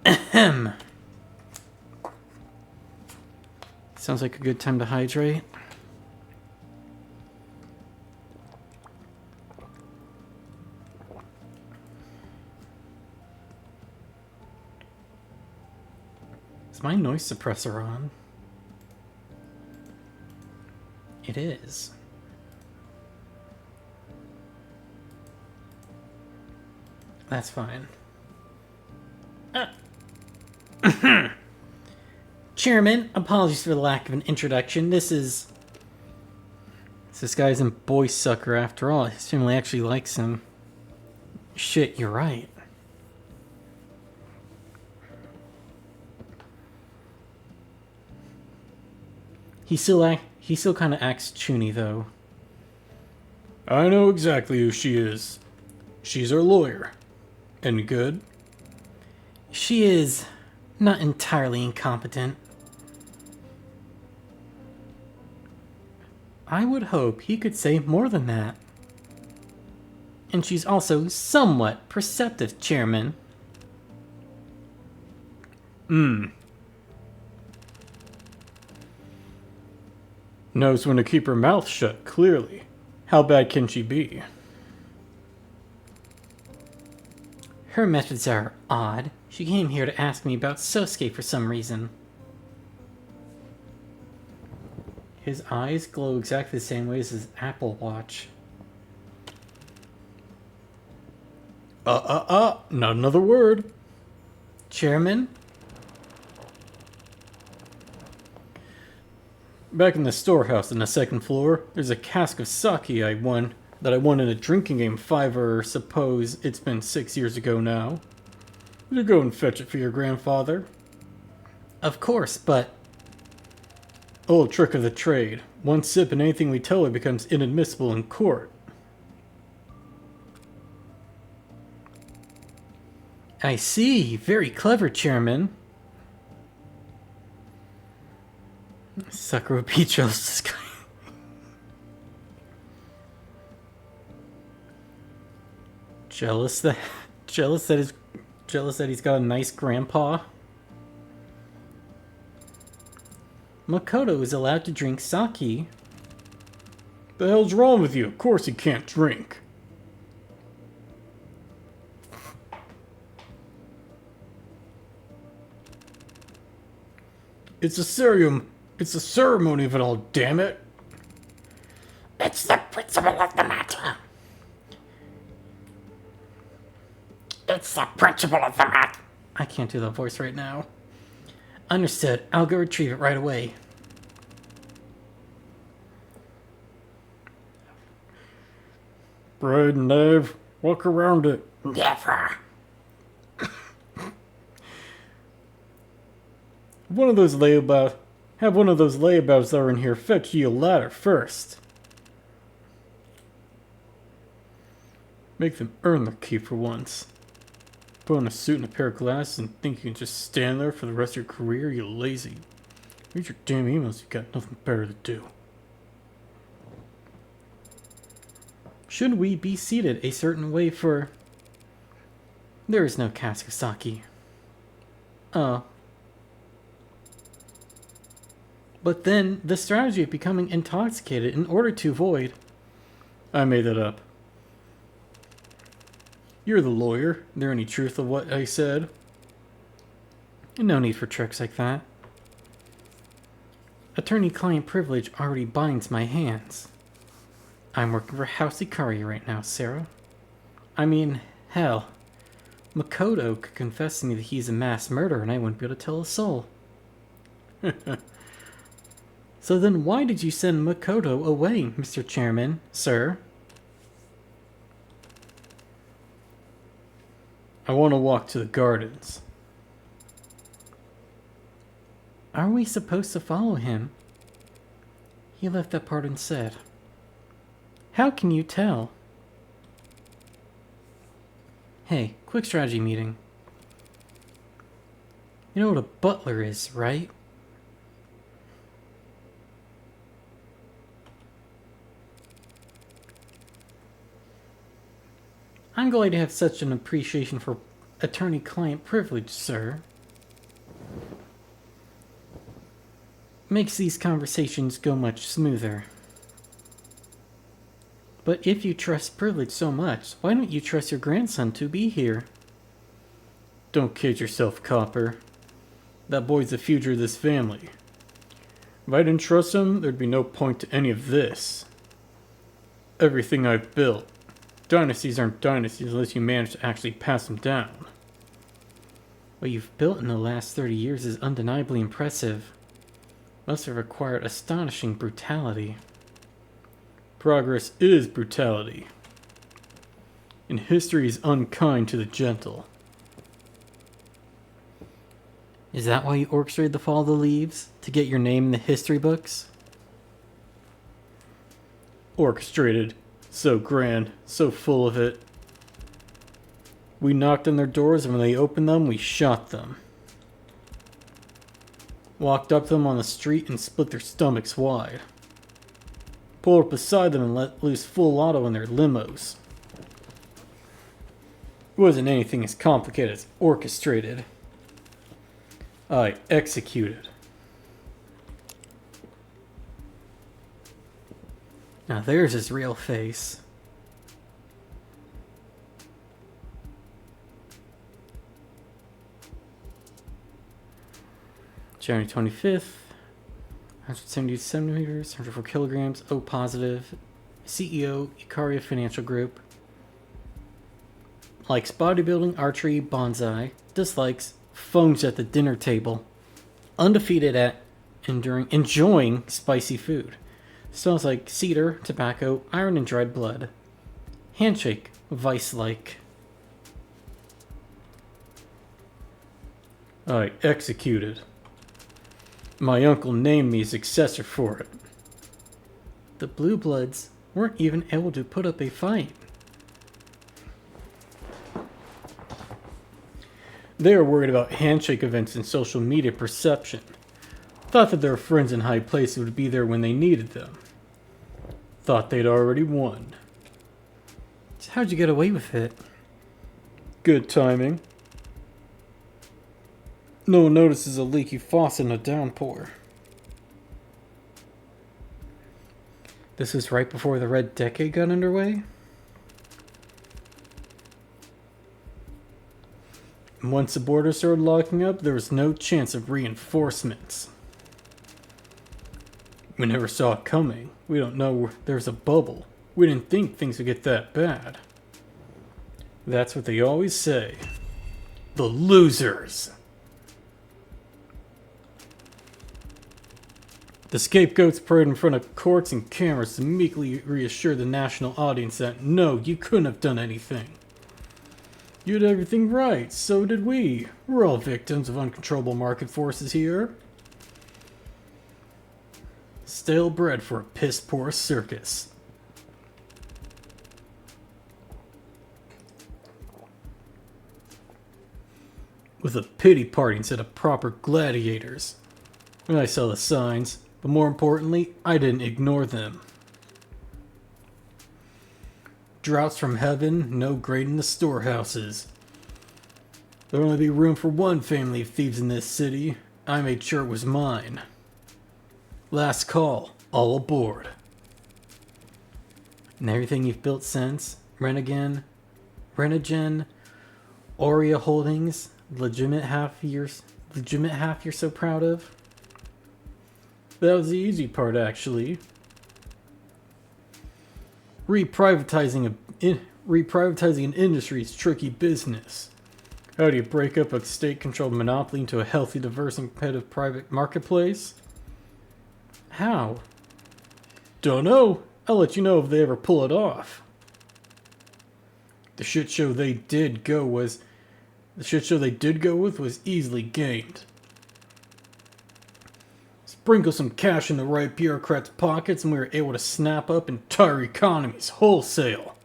Ahem. Sounds like a good time to hydrate. Is my noise suppressor on? It is. That's fine. Chairman, apologies for the lack of an introduction. This guy's a boy sucker after all. His family actually likes him. Shit, you're right. He still kind of acts chuny, though. I know exactly who she is. She's our lawyer. Any good? She is not entirely incompetent. I would hope he could say more than that. And she's also somewhat perceptive, Chairman. Knows when to keep her mouth shut, clearly. How bad can she be? Her methods are odd. She came here to ask me about Sosuke for some reason. His eyes glow exactly the same way as his Apple Watch. Not another word. Chairman? Back in the storehouse on the second floor, there's a cask of sake I won in a drinking game 5 or suppose it's been 6 years ago now. Will you go and fetch it for your grandfather? Of course, but... Old trick of the trade. One sip and anything we tell her becomes inadmissible in court. I see. Very clever, Chairman. Sucker would be jealous. Jealous that he's got a nice grandpa. Makoto is allowed to drink sake. The hell's wrong with you? Of course he can't drink. It's a ceremony of it all, damn it. It's the principle of the matter. It's the principle of the matter. I can't do that voice right now. Understood. I'll go retrieve it right away. Bride and Nave, walk around it. Never. Have one of those layabouts that are in here fetch you a ladder first. Make them earn their keep for once. Put on a suit and a pair of glasses and think you can just stand there for the rest of your career, you lazy. Read your damn emails, you've got nothing better to do. Should we be seated a certain way for... There is no cask of sake. Oh. But then, the strategy of becoming intoxicated in order to avoid... I made that up. You're the lawyer. Is there any truth of what I said? No need for tricks like that. Attorney-client privilege already binds my hands. I'm working for House Ikari right now, Sarah. I mean, hell. Makoto could confess to me that he's a mass murderer and I wouldn't be able to tell a soul. So then why did you send Makoto away, Mr. Chairman, sir? I want to walk to the gardens. Are we supposed to follow him? He left that part unsaid. How can you tell? Hey, quick strategy meeting. You know what a butler is, right? I'm going to have such an appreciation for attorney-client privilege, sir. Makes these conversations go much smoother. But if you trust privilege so much, why don't you trust your grandson to be here? Don't kid yourself, Copper. That boy's the future of this family. If I didn't trust him, there'd be no point to any of this. Everything I've built. Dynasties aren't dynasties unless you manage to actually pass them down. What you've built in the last 30 years is undeniably impressive. Must have required astonishing brutality. Progress is brutality. And history is unkind to the gentle. Is that why you orchestrated the fall of the leaves? To get your name in the history books? Orchestrated. So grand. So full of it. We knocked on their doors, and when they opened them, we shot them. Walked up to them on the street and split their stomachs wide. Pulled up beside them and let loose full auto in their limos. It wasn't anything as complicated as orchestrated. I executed. Now there's his real face. January 25th, 170 centimeters, 104 kilograms, O positive, CEO, Ikaria Financial Group. Likes bodybuilding, archery, bonsai. Dislikes phones at the dinner table. Undefeated at enjoying spicy food. Smells like cedar, tobacco, iron, and dried blood. Handshake, vice-like. I executed. My uncle named me successor for it. The Blue Bloods weren't even able to put up a fight. They were worried about handshake events and social media perception. Thought that their friends in high places would be there when they needed them. Thought they'd already won. So how'd you get away with it? Good timing. No one notices a leaky faucet in a downpour. This was right before the Red Decade got underway? And once the border started locking up, there was no chance of reinforcements. We never saw it coming. We don't know there's a bubble. We didn't think things would get that bad. That's what they always say. The losers! The scapegoats parade in front of courts and cameras to meekly reassure the national audience that no, you couldn't have done anything. You did everything right, so did we. We're all victims of uncontrollable market forces here. Stale bread for a piss-poor circus. With a pity party instead of proper gladiators. I saw the signs. But more importantly, I didn't ignore them. Droughts from heaven, no grain in the storehouses. There'll only be room for one family of thieves in this city. I made sure it was mine. Last call, all aboard. And everything you've built since, Renogen, Aurea Holdings, legitimate half you're so proud of? That was the easy part, actually. Reprivatizing an industry is tricky business. How do you break up a state-controlled monopoly into a healthy, diverse, and competitive private marketplace? How? Dunno. I'll let you know if they ever pull it off. The shit show they did go with was easily gained. Sprinkle some cash in the right bureaucrats' pockets and we were able to snap up entire economies wholesale.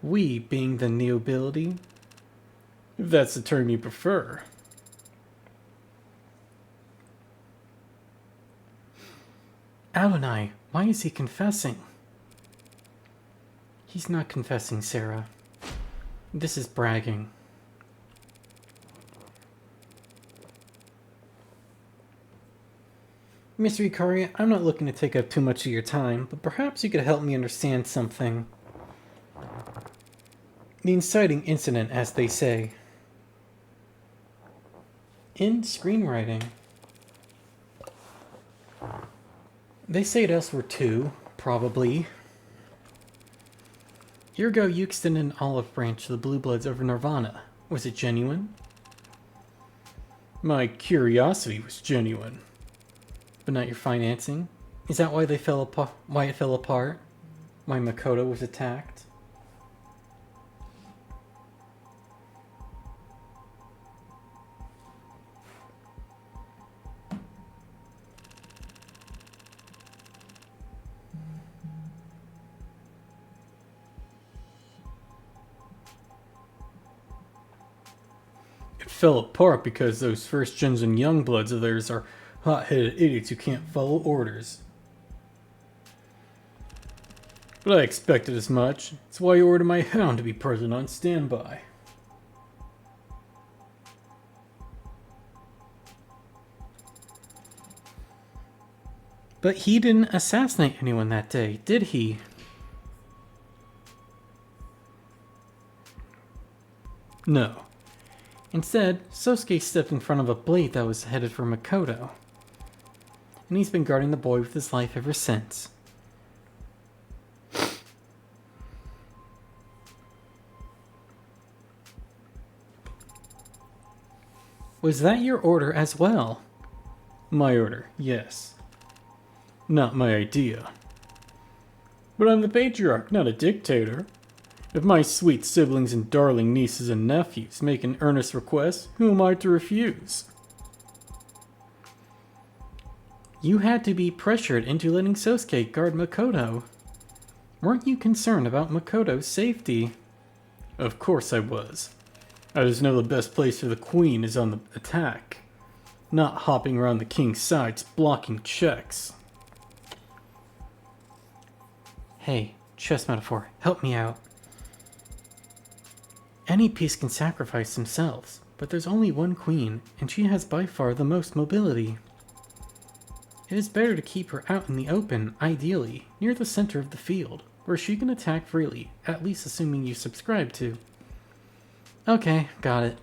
We being the nobility, if that's the term you prefer. Adonai, why is he confessing? He's not confessing, Sarah. This is bragging. Mr. Ikari, I'm not looking to take up too much of your time, but perhaps you could help me understand something. The inciting incident, as they say. In screenwriting, they say it else were two, probably. Year ago, you extended an olive branch to the Blue Bloods over Nirvana. Was it genuine? My curiosity was genuine. But not your financing? Is that why they fell apart? Why it fell apart? Why Makoto was attacked? It fell apart because those first gens and young bloods of theirs are hot-headed idiots who can't follow orders. But I expected as much. It's why I ordered my hound to be present on standby. But he didn't assassinate anyone that day, did he? No. Instead, Sosuke stepped in front of a blade that was headed for Makoto. And he's been guarding the boy with his life ever since. Was that your order as well? My order, yes. Not my idea. But I'm the patriarch, not a dictator. If my sweet siblings and darling nieces and nephews make an earnest request, who am I to refuse? You had to be pressured into letting Sosuke guard Makoto. Weren't you concerned about Makoto's safety? Of course I was. I just know the best place for the queen is on the attack, not hopping around the king's sides blocking checks. Hey, chess metaphor, help me out. Any piece can sacrifice themselves, but there's only one queen, and she has by far the most mobility. It is better to keep her out in the open, ideally, near the center of the field, where she can attack freely, at least assuming you subscribe to. Okay, got it.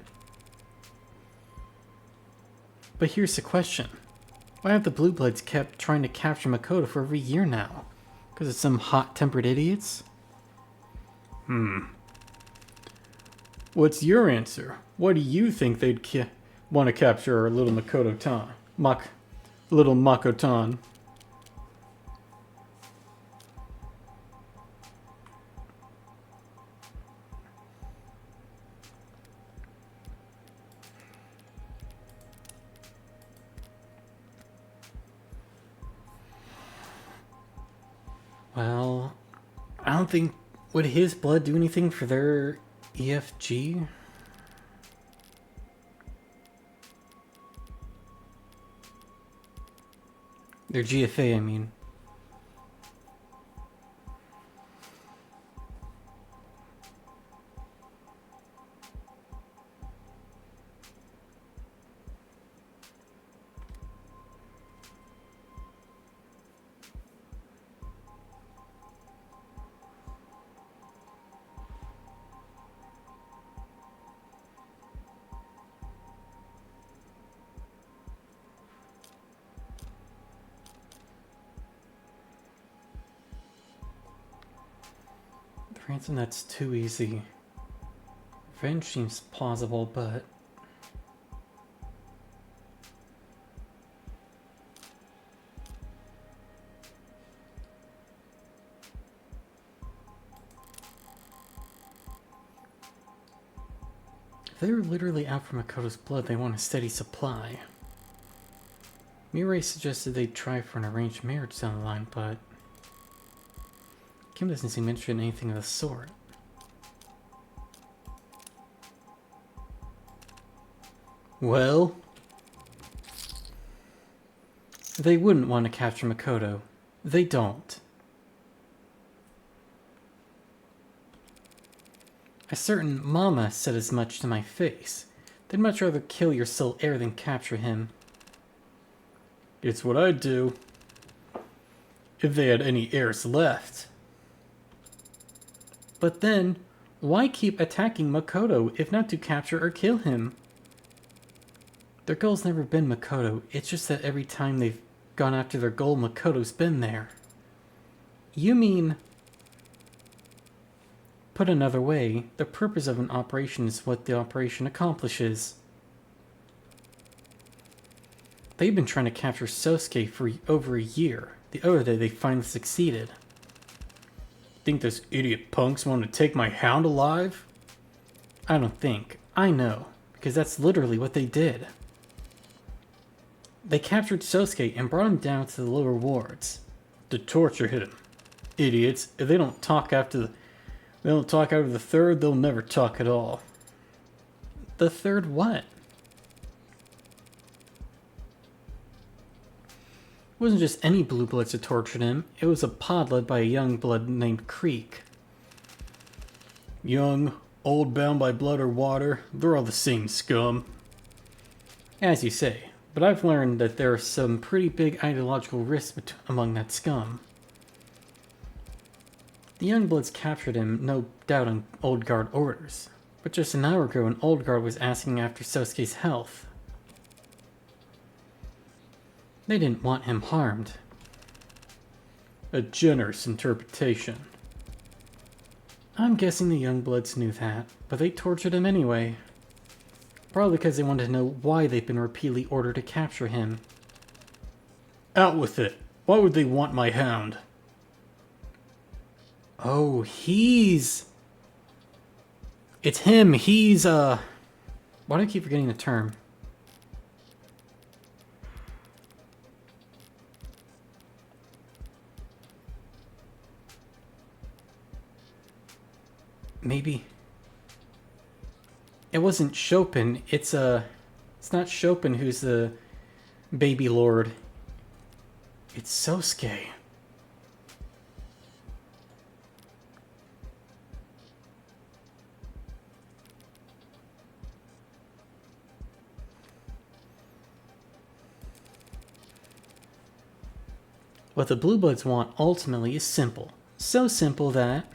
But here's the question. Why have the Blue Bloods kept trying to capture Makoto for over a year now? Because of some hot-tempered idiots? What's your answer? Why do you think they'd want to capture our little Makoto-tan? Little Makotan? Well, I don't think... Would his blood do anything for their EFG? Their GFA, I mean. Ransom, that's too easy. Revenge seems plausible, but... If they were literally out for Makoto's blood, they want a steady supply. Mirai suggested they try for an arranged marriage down the line, but Kim doesn't seem interested in anything of the sort. Well, they wouldn't want to capture Makoto. They don't. A certain mama said as much to my face. They'd much rather kill your sole heir than capture him. It's what I'd do if they had any heirs left. But then, why keep attacking Makoto if not to capture or kill him? Their goal's never been Makoto, it's just that every time they've gone after their goal, Makoto's been there. You mean... Put another way, the purpose of an operation is what the operation accomplishes. They've been trying to capture Sosuke for over a year. The other day they finally succeeded. Think those idiot punks want to take my hound alive? I don't think. I know. Because that's literally what they did. They captured Sosuke and brought him down to the lower wards. To torture him. Idiots. If they don't talk after the third, they'll never talk at all. The third what? It wasn't just any blue bloods that tortured him. It was a pod led by a young blood named Creek. Young, old, bound by blood or water, they're all the same scum. As you say, but I've learned that there are some pretty big ideological rifts among that scum. The young bloods captured him, no doubt on Old Guard orders. But just an hour ago, an Old Guard was asking after Sosuke's health. They didn't want him harmed. A generous interpretation. I'm guessing the Youngbloods knew that, but they tortured him anyway. Probably because they wanted to know why they've been repeatedly ordered to capture him. Out with it! Why would they want my hound? Oh, it's him, why do I keep forgetting the term? Maybe it wasn't Chopin. It's not Chopin who's the baby lord. It's Sosuke. What the Blue Bloods want ultimately is simple. So simple that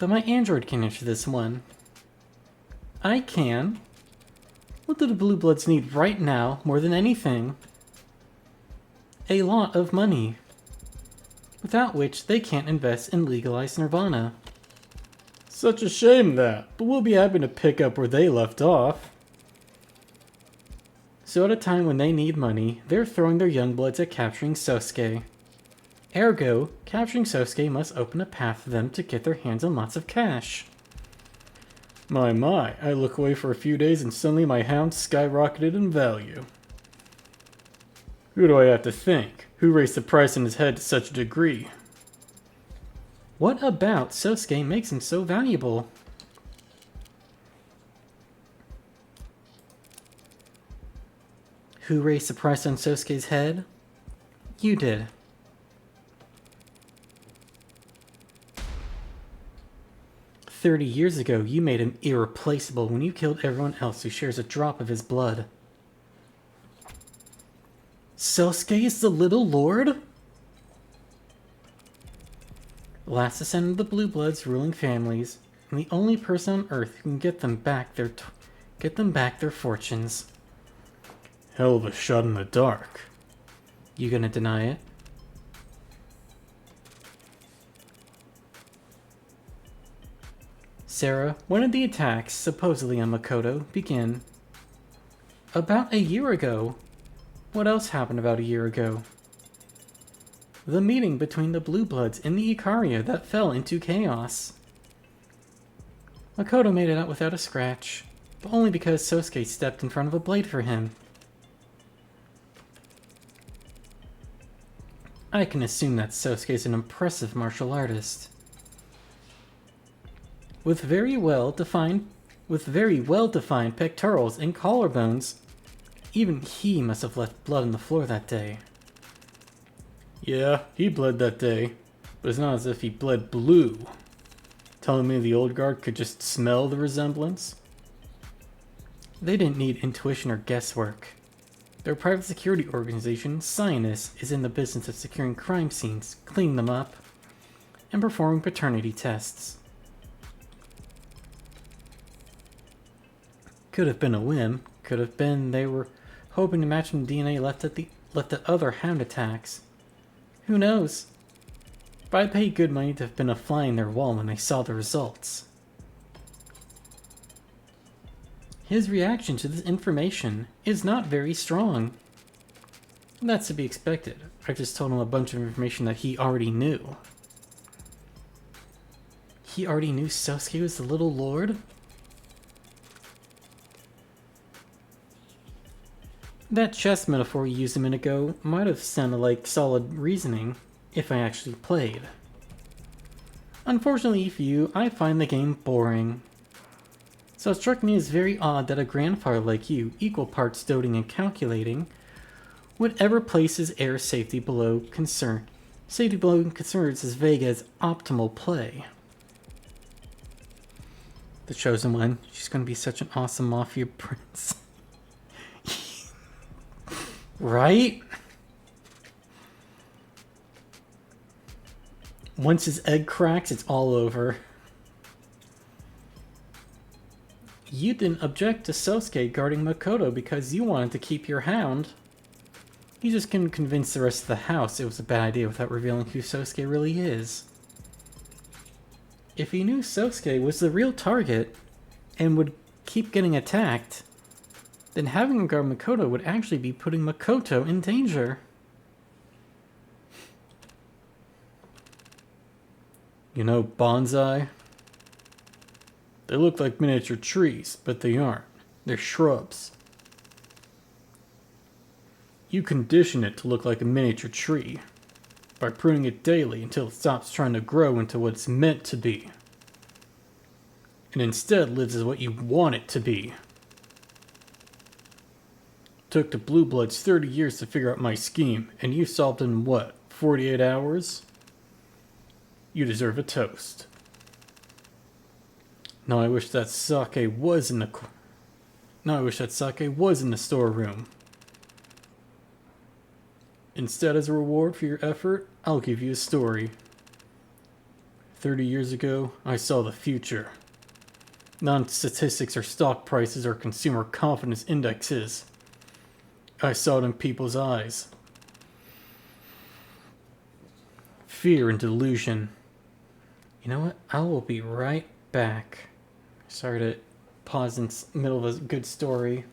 my android can answer this one. I can. What do the Blue Bloods need right now, more than anything? A lot of money. Without which they can't invest in legalized nirvana. Such a shame that, but we'll be happy to pick up where they left off. So at a time when they need money, they're throwing their young bloods at capturing Sosuke. Ergo, capturing Sosuke must open a path for them to get their hands on lots of cash. My, I look away for a few days and suddenly my hound skyrocketed in value. Who do I have to thank? Who raised the price on his head to such a degree? What about Sosuke makes him so valuable? Who raised the price on Sosuke's head? You did. "30 years ago, you made him irreplaceable when you killed everyone else who shares a drop of his blood." Sosuke is the little lord? Last descendant of the Blue Bloods ruling families, and the only person on Earth who can get them back their fortunes. Hell of a shot in the dark. You gonna deny it? Sarah, when did the attacks, supposedly on Makoto, begin? About a year ago. What else happened about a year ago? The meeting between the Blue Bloods and the Ikaria that fell into chaos. Makoto made it out without a scratch. but only because Sosuke stepped in front of a blade for him. I can assume that Sosuke is an impressive martial artist. With very well-defined pectorals and collarbones, even he must have left blood on the floor that day. Yeah, he bled that day, but it's not as if he bled blue. Telling me the old guard could just smell the resemblance? They didn't need intuition or guesswork. Their private security organization, Cynimax, is in the business of securing crime scenes, cleaning them up, and performing paternity tests. Could have been a whim. Could have been they were hoping to match some DNA left at other hound attacks. Who knows? But I'd pay good money to have been a fly in their wall when they saw the results. His reaction to this information is not very strong. That's to be expected. I just told him a bunch of information that he already knew. He already knew Sosuke was the Little Lord? That chess metaphor you used a minute ago might have sounded like solid reasoning if I actually played. Unfortunately for you, I find the game boring. So it struck me as very odd that a grandfather like you, equal parts doting and calculating, would ever place his heir safety below concerns as vague as optimal play. The chosen one, she's going to be such an awesome mafia prince. Right? Once his egg cracks, it's all over. You didn't object to Sosuke guarding Makoto because you wanted to keep your hound. You just couldn't convince the rest of the house it was a bad idea without revealing who Sosuke really is. If you knew Sosuke was the real target and would keep getting attacked, then having him guard Makoto would actually be putting Makoto in danger. You know, bonsai? They look like miniature trees, but they aren't. They're shrubs. You condition it to look like a miniature tree by pruning it daily until it stops trying to grow into what it's meant to be, and instead lives as what you want it to be. Took the Blue Bloods 30 years to figure out my scheme, and you solved it in what, 48 hours? You deserve a toast. Now I wish that sake was in the storeroom. Instead, as a reward for your effort, I'll give you a story. 30 years ago, I saw the future. Not in statistics or stock prices or consumer confidence indexes. I saw it in people's eyes. Fear and delusion. You know what? I will be right back. Sorry to pause in the middle of a good story.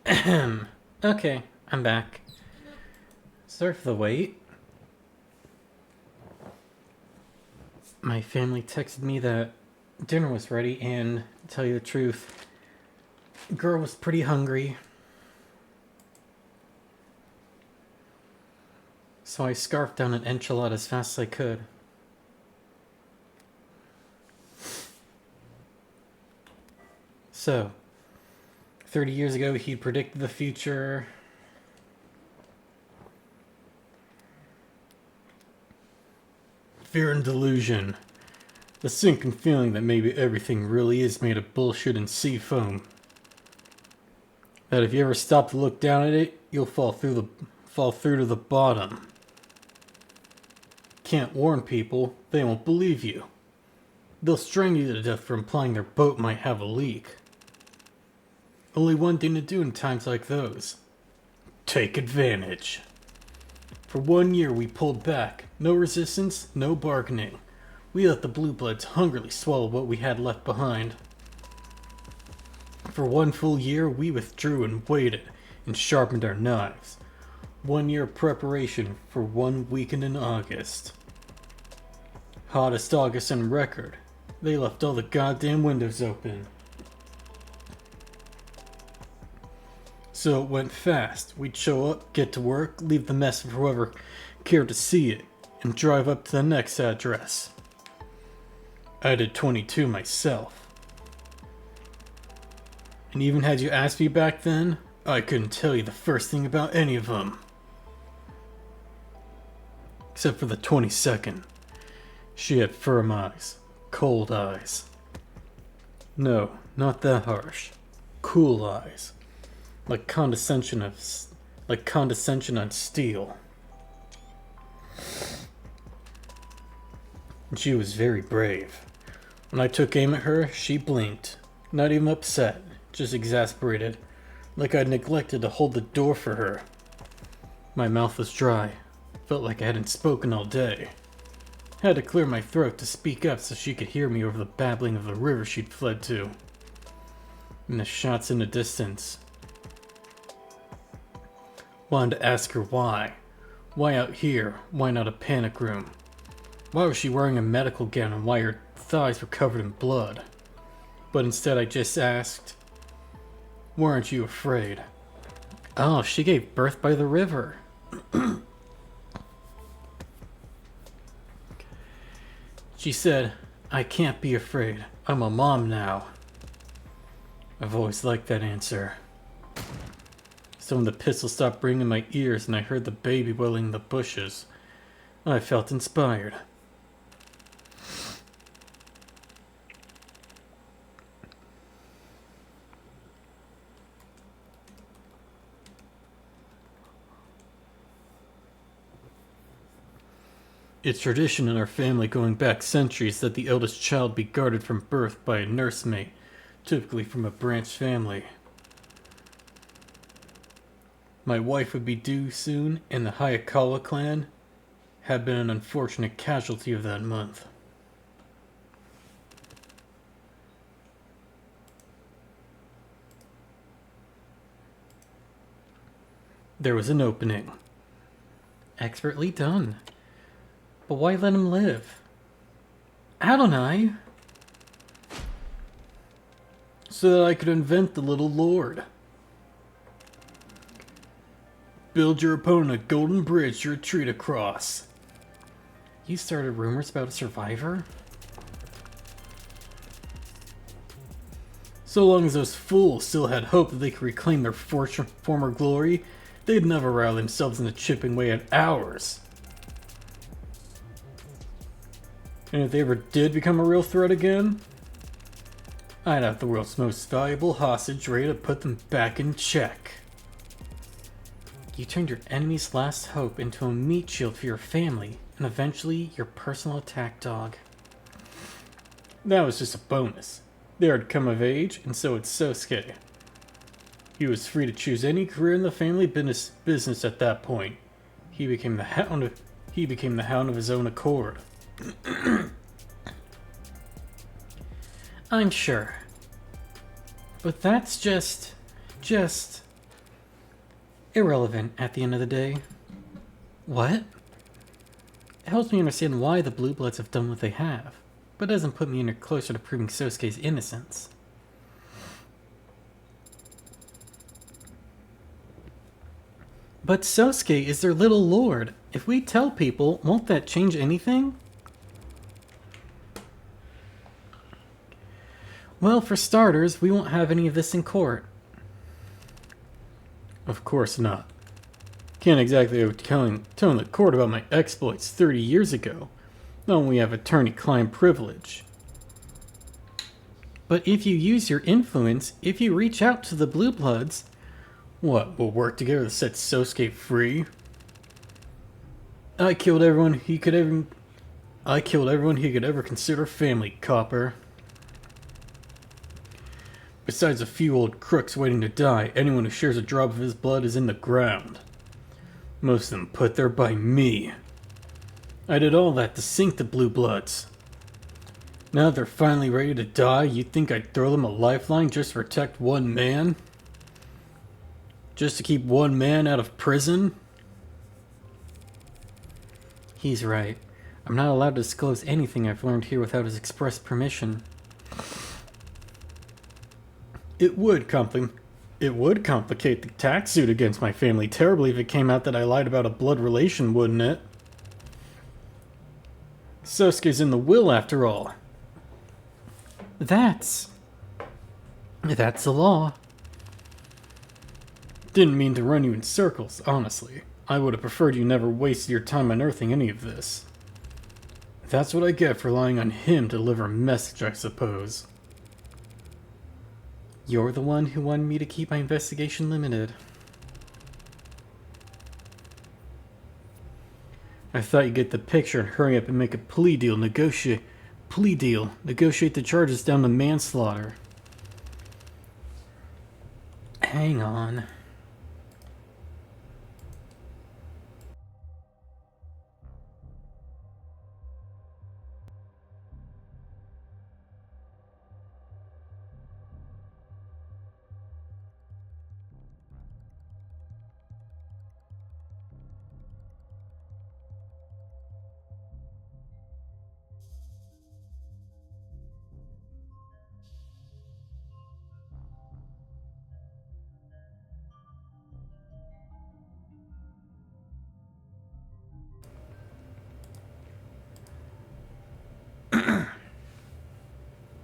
Okay, I'm back. Sorry for the wait. My family texted me that dinner was ready, and to tell you the truth, girl was pretty hungry. So I scarfed down an enchilada as fast as I could. So, 30 years ago, he predicted the future. Fear and delusion. The sinking feeling that maybe everything really is made of bullshit and sea foam. That if you ever stop to look down at it, you'll fall through to the bottom. Can't warn people, they won't believe you. They'll strangle you to death for implying their boat might have a leak. Only one thing to do in times like those. Take advantage. For 1 year we pulled back. No resistance, no bargaining. We let the blue bloods hungrily swallow what we had left behind. For 1 full year we withdrew and waited and sharpened our knives. 1 year of preparation for 1 weekend in August. Hottest August on record. They left all the goddamn windows open. So it went fast. We'd show up, get to work, leave the mess for whoever cared to see it, and drive up to the next address. I did 22 myself. And even had you asked me back then, I couldn't tell you the first thing about any of them. Except for the 22nd. She had firm eyes. Cold eyes. No, not that harsh. Cool eyes. Like condescension on steel. And she was very brave. When I took aim at her, she blinked. Not even upset, just exasperated. Like I'd neglected to hold the door for her. My mouth was dry. Felt like I hadn't spoken all day. Had to clear my throat to speak up so she could hear me over the babbling of the river she'd fled to. And the shots in the distance. Wanted to ask her why. Why out here? Why not a panic room? Why was she wearing a medical gown and why her thighs were covered in blood? But instead I just asked, weren't you afraid? Oh, she gave birth by the river. She said, I can't be afraid. I'm a mom now. I've always liked that answer. So when the pistol stopped ringing in my ears and I heard the baby wailing in the bushes, I felt inspired. It's tradition in our family going back centuries that the eldest child be guarded from birth by a nursemaid, typically from a branch family. My wife would be due soon, and the Hayakawa clan had been an unfortunate casualty of that month. There was an opening. Expertly done. But why let him live? Adonai! So that I could invent the little lord. Build your opponent a golden bridge to retreat across. You started rumors about a survivor? So long as those fools still had hope that they could reclaim their former glory, they'd never rile themselves into chipping away at ours. And if they ever did become a real threat again, I'd have the world's most valuable hostage ready to put them back in check. You turned your enemy's last hope into a meat shield for your family, and eventually your personal attack dog. That was just a bonus. They had come of age, and so had Sosuke. He was free to choose any career in the family business at that point. He became the hound of his own accord. I'm sure. But that's just irrelevant at the end of the day. What? It helps me understand why the Blue Bloods have done what they have, but doesn't put me any closer to proving Sosuke's innocence. But Sosuke is their little lord. If we tell people, won't that change anything? Well, for starters, we won't have any of this in court. Of course not. Can't exactly go telling the court about my exploits 30 years ago. Not when we have attorney-client privilege. But if you use your influence, if you reach out to the Blue Bloods, what, we'll work together to set Sosuke free? I killed everyone he could ever consider family, Copper. Besides a few old crooks waiting to die, anyone who shares a drop of his blood is in the ground. Most of them put there by me. I did all that to sink the Blue Bloods. Now that they're finally ready to die, you think I'd throw them a lifeline just to protect one man? Just to keep one man out of prison? He's right. I'm not allowed to disclose anything I've learned here without his express permission. It would complicate the tax suit against my family terribly if it came out that I lied about a blood relation, wouldn't it? Sosuke's in the will, after all. That's the law. Didn't mean to run you in circles, honestly. I would have preferred you never wasted your time unearthing any of this. That's what I get for relying on him to deliver a message, I suppose. You're the one who wanted me to keep my investigation limited. I thought you'd get the picture and hurry up and make a plea deal, negotiate the charges down to manslaughter. Hang on.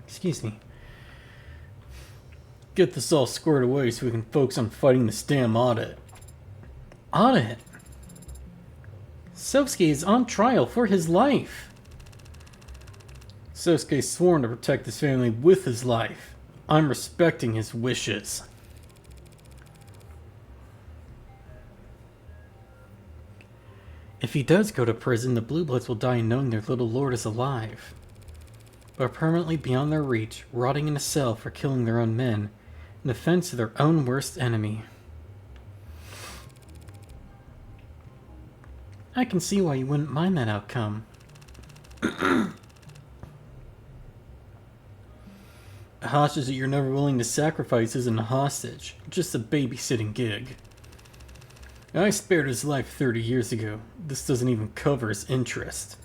Excuse me. Get this all squared away so we can focus on fighting this damn audit. Audit? Sosuke is on trial for his life. Sosuke's sworn to protect his family with his life. I'm respecting his wishes. If he does go to prison, the Blue Bloods will die knowing their little lord is alive. But permanently beyond their reach, rotting in a cell for killing their own men, in defense of their own worst enemy. I can see why you wouldn't mind that outcome. A hostage that you're never willing to sacrifice isn't a hostage, just a babysitting gig. I spared his life 30 years ago. This doesn't even cover his interest.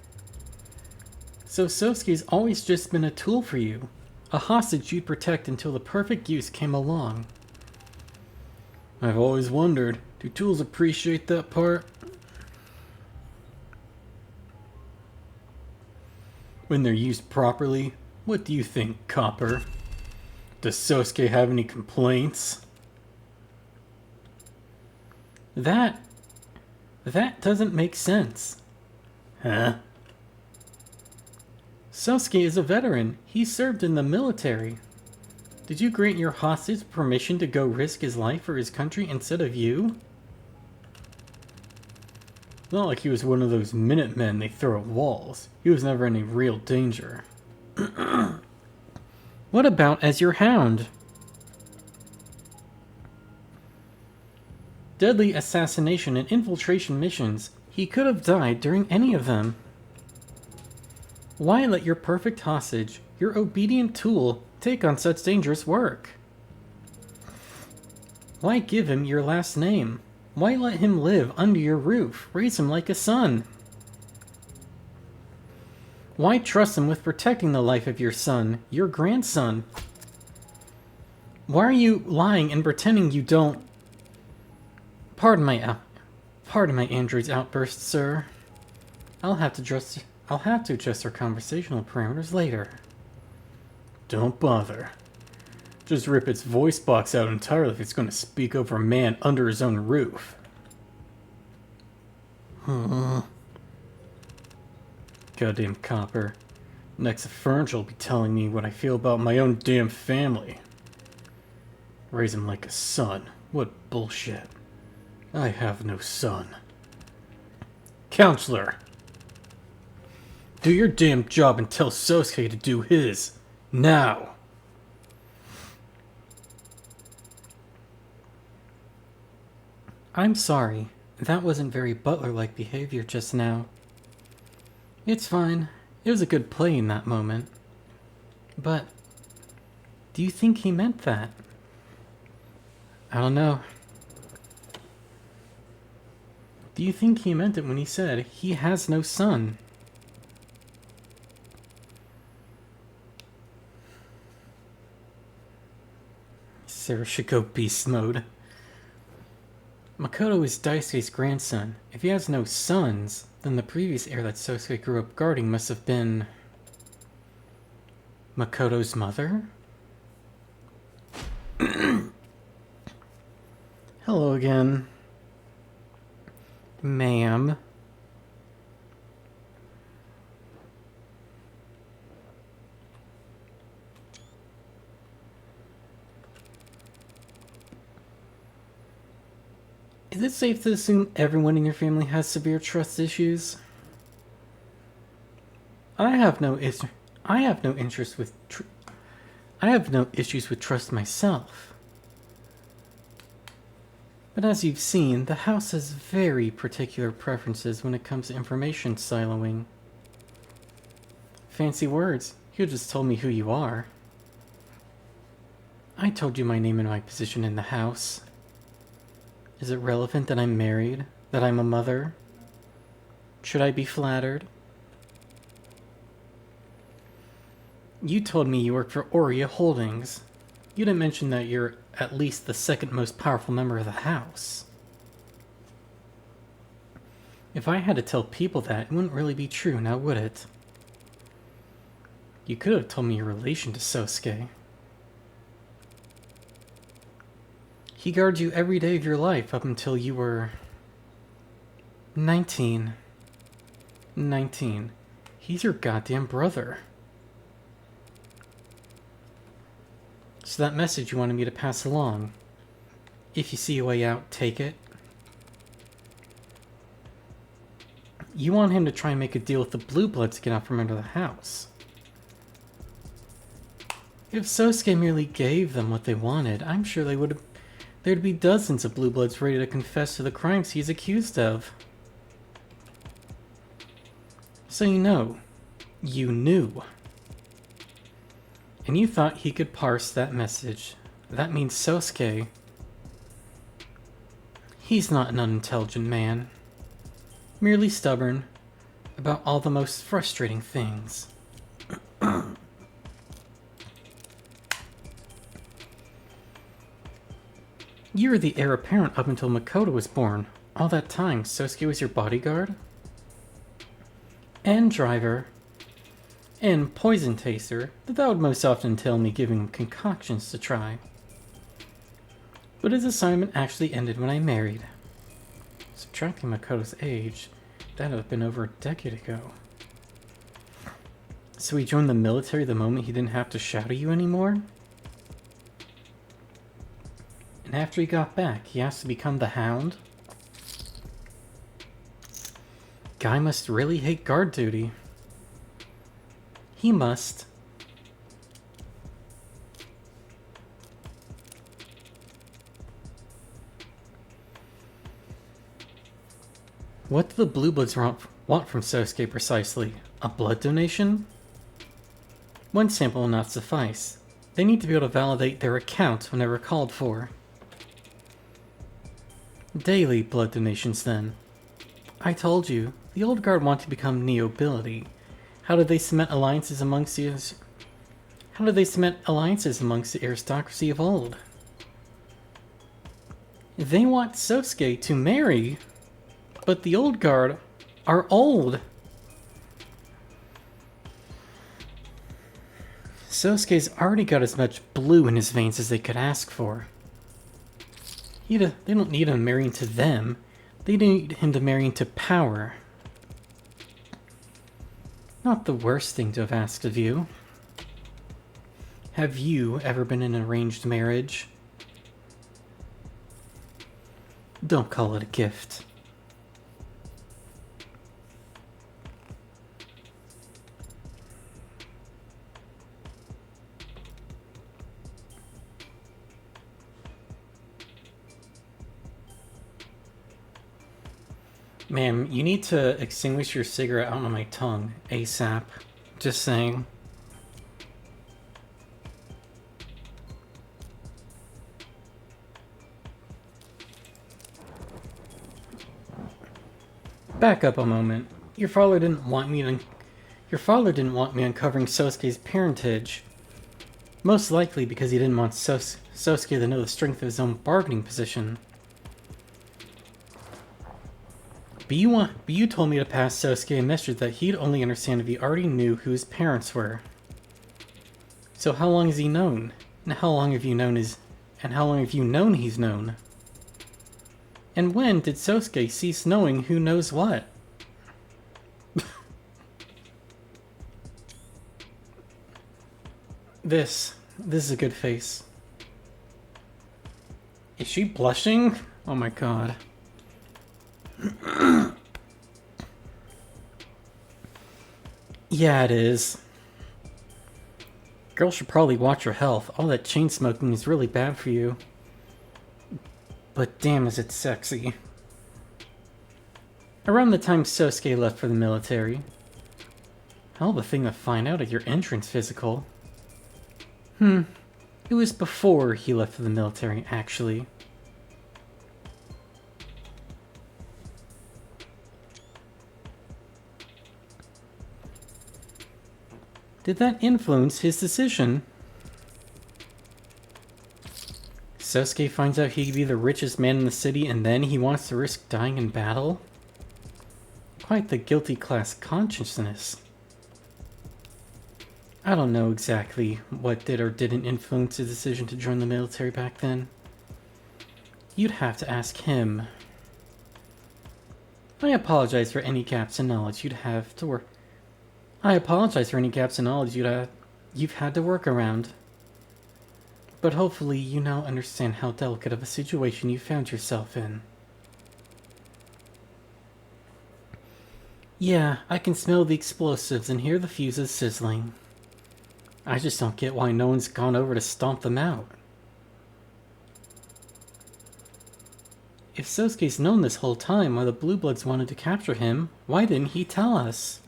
So Sosuke's always just been a tool for you. A hostage you'd protect until the perfect use came along. I've always wondered, do tools appreciate that part? When they're used properly, what do you think, Copper? Does Sosuke have any complaints? That doesn't make sense. Huh? Sosuke is a veteran. He served in the military. Did you grant your hostage permission to go risk his life for his country instead of you? Not like he was one of those Minutemen they throw at walls. He was never in any real danger. What about as your hound? Deadly assassination and infiltration missions. He could have died during any of them. Why let your perfect hostage, your obedient tool, take on such dangerous work? Why give him your last name? Why let him live under your roof? Raise him like a son. Why trust him with protecting the life of your son, your grandson? Why are you lying and pretending you don't... Pardon my android's outburst, sir. I'll have to adjust our conversational parameters later. Don't bother. Just rip its voice box out entirely if it's going to speak over a man under his own roof. Goddamn copper. Next Furniture will be telling me what I feel about my own damn family. Raise him like a son. What bullshit. I have no son. Counselor! Do your damn job and tell Sosuke to do his. Now! I'm sorry. That wasn't very butler-like behavior just now. It's fine. It was a good play in that moment. But... do you think he meant that? I don't know. Do you think he meant it when he said he has no son? Sarah should go beast mode. Makoto is Daisuke's grandson. If he has no sons, then the previous heir that Sosuke grew up guarding must have been... Makoto's mother? Hello again. Ma'am. Is it safe to assume everyone in your family has severe trust issues? I have no issues with trust myself. But as you've seen, the house has very particular preferences when it comes to information siloing. Fancy words. You just told me who you are. I told you my name and my position in the house. Is it relevant that I'm married? That I'm a mother? Should I be flattered? You told me you work for Aurea Holdings. You didn't mention that you're at least the second most powerful member of the house. If I had to tell people that, it wouldn't really be true, now would it? You could have told me your relation to Sosuke. He guards you every day of your life up until you were... 19. 19. He's your goddamn brother. So that message you wanted me to pass along. If you see a way out, take it. You want him to try and make a deal with the Blue Bloods to get out from under the house. If Sosuke merely gave them what they wanted, I'm sure there'd be dozens of Blue Bloods ready to confess to the crimes he's accused of. So you knew. And you thought he could parse that message. That means Sosuke. He's not an unintelligent man. Merely stubborn about all the most frustrating things. You were the heir apparent up until Makoto was born. All that time, Sosuke was your bodyguard? And driver. And poison taster, that would most often entail me giving him concoctions to try. But his assignment actually ended when I married. Subtracting Makoto's age, that'd have been over a decade ago. So he joined the military the moment he didn't have to shadow you anymore? And after he got back, he asked to become the Hound? Guy must really hate guard duty. He must. What do the Blue Bloods want from Sosuke precisely? A blood donation? One sample will not suffice. They need to be able to validate their account whenever called for. Daily blood donations, then. I told you, the old guard want to become nobility. How did they cement alliances amongst the aristocracy of old? They want Sosuke to marry, but the old guard are old. Sosuke's already got as much blue in his veins as they could ask for. They don't need him marrying to them. They need him to marry into power. Not the worst thing to have asked of you. Have you ever been in an arranged marriage? Don't call it a gift. Ma'am, you need to extinguish your cigarette out on my tongue, ASAP. Just saying. Back up a moment. Your father didn't want me uncovering Sosuke's parentage. Most likely because he didn't want Sosuke to know the strength of his own bargaining position. But you told me to pass Sosuke a message that he'd only understand if he already knew who his parents were. So how long has he known? And how long have you known he's known? And when did Sosuke cease knowing who knows what? This is a good face. Is she blushing? Oh my god. Yeah, it is. Girl should probably watch her health. All that chain smoking is really bad for you. But damn, is it sexy. Around the time Sosuke left for the military. Hell of a thing to find out at your entrance physical. It was before he left for the military, actually. Did that influence his decision? Sosuke finds out he could be the richest man in the city and then he wants to risk dying in battle? Quite the guilty class consciousness. I don't know exactly what did or didn't influence his decision to join the military back then. You'd have to ask him. I apologize for any gaps in knowledge you've had to work around. But hopefully you now understand how delicate of a situation you found yourself in. Yeah, I can smell the explosives and hear the fuses sizzling. I just don't get why no one's gone over to stomp them out. If Sosuke's known this whole time why the Blue Bloods wanted to capture him, why didn't he tell us?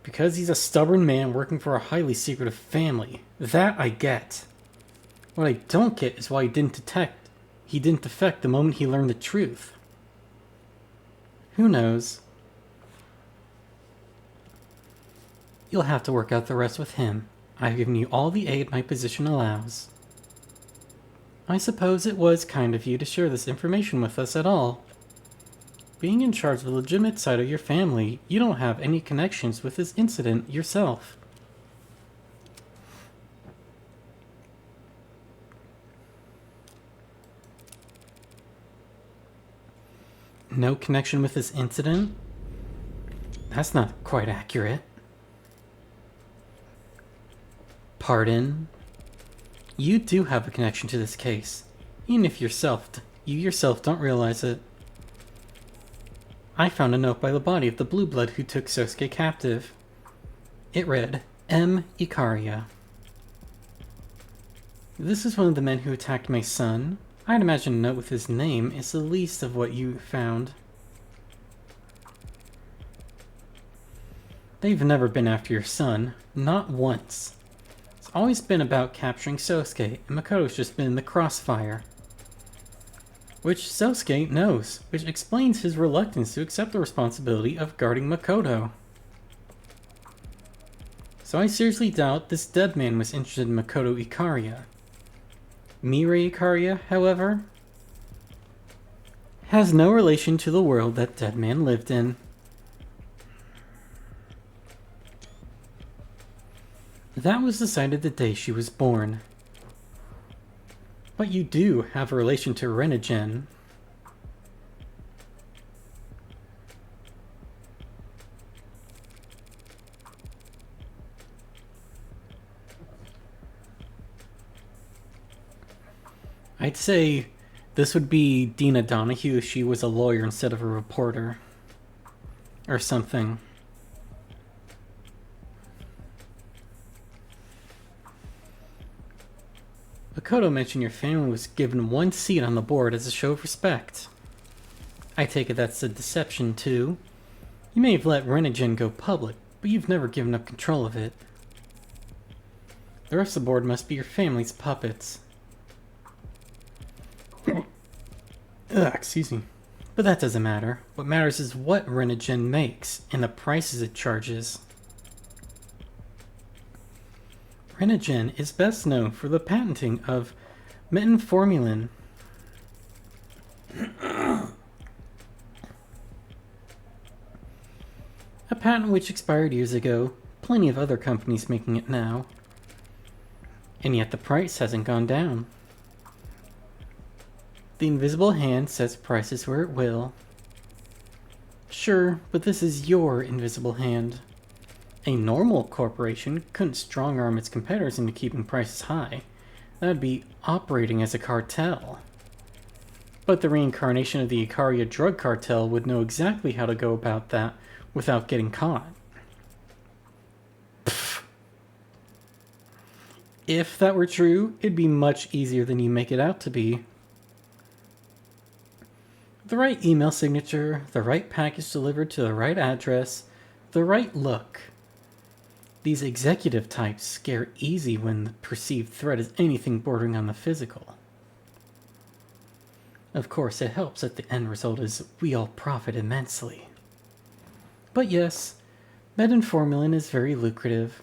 Because he's a stubborn man working for a highly secretive family. That I get. What I don't get is why he didn't defect the moment he learned the truth. Who knows? You'll have to work out the rest with him. I've given you all the aid my position allows. I suppose it was kind of you to share this information with us at all. Being in charge of the legitimate side of your family, you don't have any connections with this incident yourself. No connection with this incident? That's not quite accurate. Pardon? You do have a connection to this case, even if you yourself don't realize it. I found a note by the body of the Blue Blood who took Sosuke captive. It read, M. Ikaria. This is one of the men who attacked my son. I'd imagine a note with his name is the least of what you found. They've never been after your son, not once. It's always been about capturing Sosuke, and Makoto's just been in the crossfire. which Selsuke knows, which explains his reluctance to accept the responsibility of guarding Makoto. So I seriously doubt this dead man was interested in Makoto Ikaria. Mirai Ikaria, however, has no relation to the world that dead man lived in. That was decided the day she was born. But you do have a relation to Reinigen. I'd say this would be Dina Donahue if she was a lawyer instead of a reporter. Or something. Makoto mentioned your family was given one seat on the board as a show of respect. I take it that's a deception, too. You may have let Reinigen go public, but you've never given up control of it. The rest of the board must be your family's puppets. Excuse me. But that doesn't matter. What matters is what Reinigen makes and the prices it charges. Reinigen is best known for the patenting of metformin. A patent which expired years ago, plenty of other companies making it now. And yet the price hasn't gone down. The invisible hand sets prices where it will. Sure, but this is your invisible hand. A normal corporation couldn't strong-arm its competitors into keeping prices high. That would be operating as a cartel. But the reincarnation of the Ikaria drug cartel would know exactly how to go about that without getting caught. Pfft. If that were true, it'd be much easier than you make it out to be. The right email signature, the right package delivered to the right address, the right look. These executive types scare easy when the perceived threat is anything bordering on the physical. Of course, it helps that the end result is we all profit immensely. But yes, metformin is very lucrative.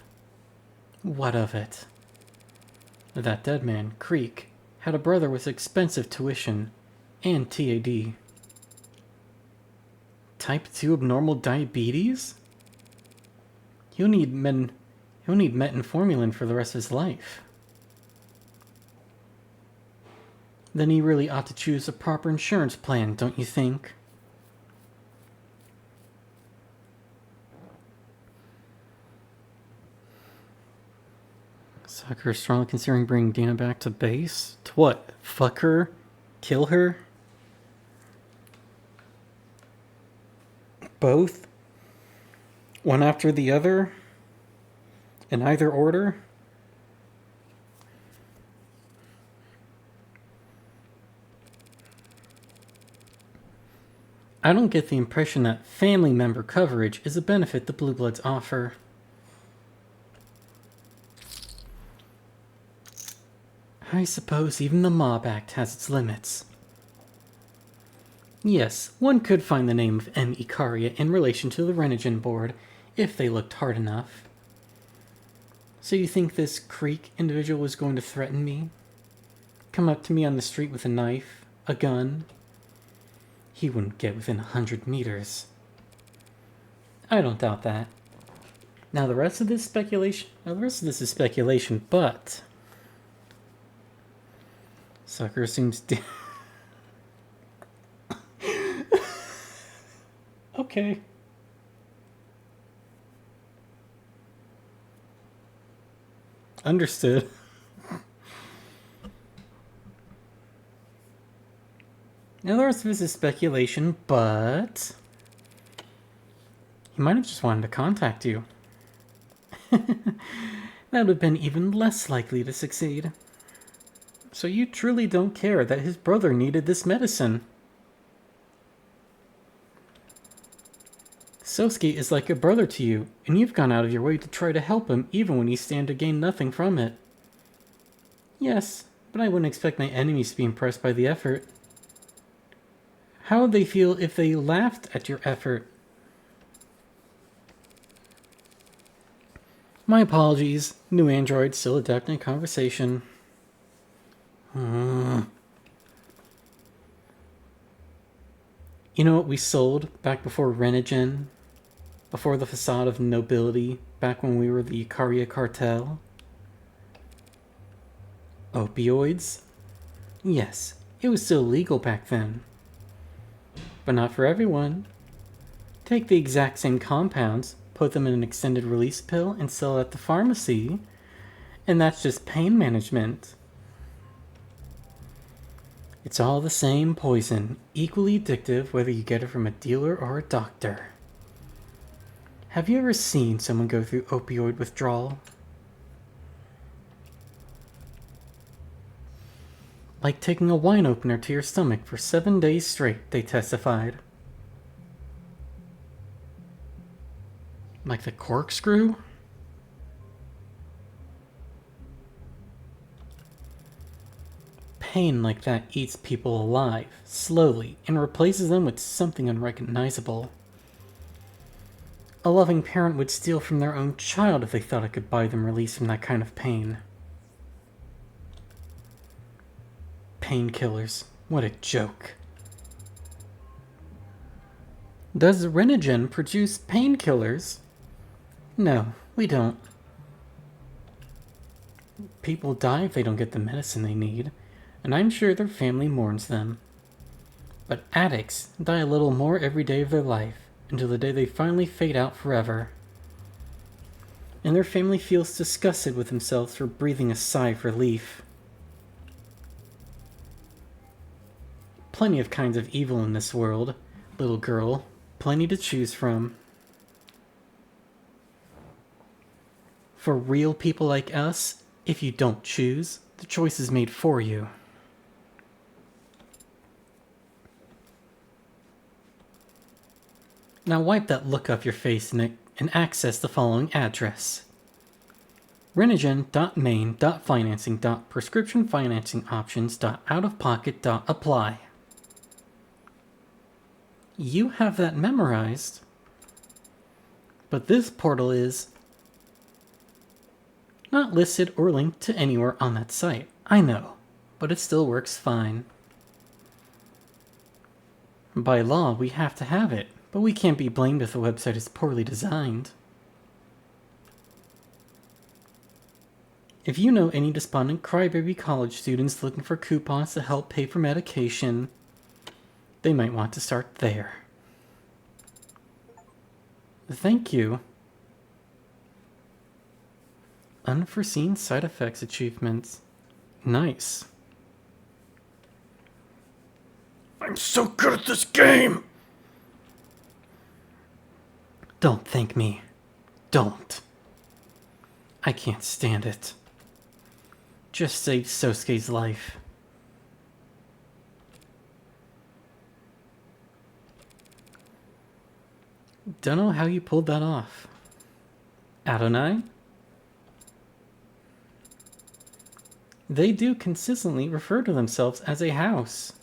What of it? That dead man, Creek, had a brother with expensive tuition and TAD. Type 2 abnormal diabetes? He'll need metformin for the rest of his life. Then he really ought to choose a proper insurance plan, don't you think? Sakura is strongly considering bringing Dina back to base? To what? Fuck her? Kill her? Both? One after the other? In either order? I don't get the impression that family member coverage is a benefit the Blue Bloods offer. I suppose even the Mob Act has its limits. Yes, one could find the name of M. Ikaria in relation to the Reinigen board, if they looked hard enough. So you think this Creek individual was going to threaten me? Come up to me on the street with a knife, a gun? He wouldn't get within 100 meters. I don't doubt that. Now the rest of this is speculation, but Sakura seems okay. Understood. Now the rest of this is speculation, but he might have just wanted to contact you. That would have been even less likely to succeed. So you truly don't care that his brother needed this medicine. Sosuke is like a brother to you, and you've gone out of your way to try to help him even when you stand to gain nothing from it. Yes, but I wouldn't expect my enemies to be impressed by the effort. How would they feel if they laughed at your effort? My apologies. New android still adapting conversation. You know what we sold back before Renigen? Before the facade of nobility, back when we were the Ikaria cartel? Opioids? Yes, it was still legal back then. But not for everyone. Take the exact same compounds, put them in an extended release pill, and sell it at the pharmacy, and that's just pain management. It's all the same poison, equally addictive whether you get it from a dealer or a doctor. Have you ever seen someone go through opioid withdrawal? Like taking a wine opener to your stomach for 7 days straight, they testified. Like the corkscrew? Pain like that eats people alive, slowly, and replaces them with something unrecognizable. A loving parent would steal from their own child if they thought it could buy them release from that kind of pain. Painkillers. What a joke. Does Renigen produce painkillers? No, we don't. People die if they don't get the medicine they need, and I'm sure their family mourns them. But addicts die a little more every day of their life, until the day they finally fade out forever. And their family feels disgusted with themselves for breathing a sigh of relief. Plenty of kinds of evil in this world, little girl. Plenty to choose from. For real people like us, if you don't choose, the choice is made for you. Now wipe that look off your face, Nick, and access the following address. Renigen.main.financing.prescriptionfinancingoptions.outofpocket.apply. You have that memorized. But this portal is not listed or linked to anywhere on that site. I know, but it still works fine. By law, we have to have it, but we can't be blamed if the website is poorly designed. If you know any despondent crybaby college students looking for coupons to help pay for medication, they might want to start there. Thank you. Unforeseen side effects achievements. Nice. I'm so good at this game! Don't thank me. Don't. I can't stand it. Just save Sosuke's life. Dunno how you pulled that off. Adonai? They do consistently refer to themselves as a house.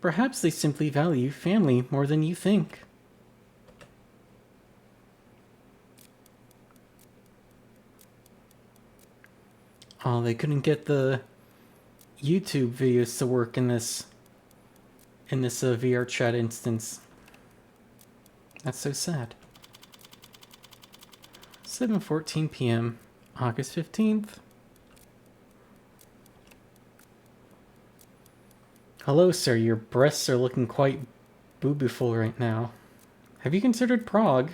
Perhaps they simply value family more than you think. Oh, they couldn't get the YouTube videos to work in this VR chat instance. That's so sad. 7:14 p.m. August 15th. Hello, sir. Your breasts are looking quite boo-booful right now. Have you considered Prague?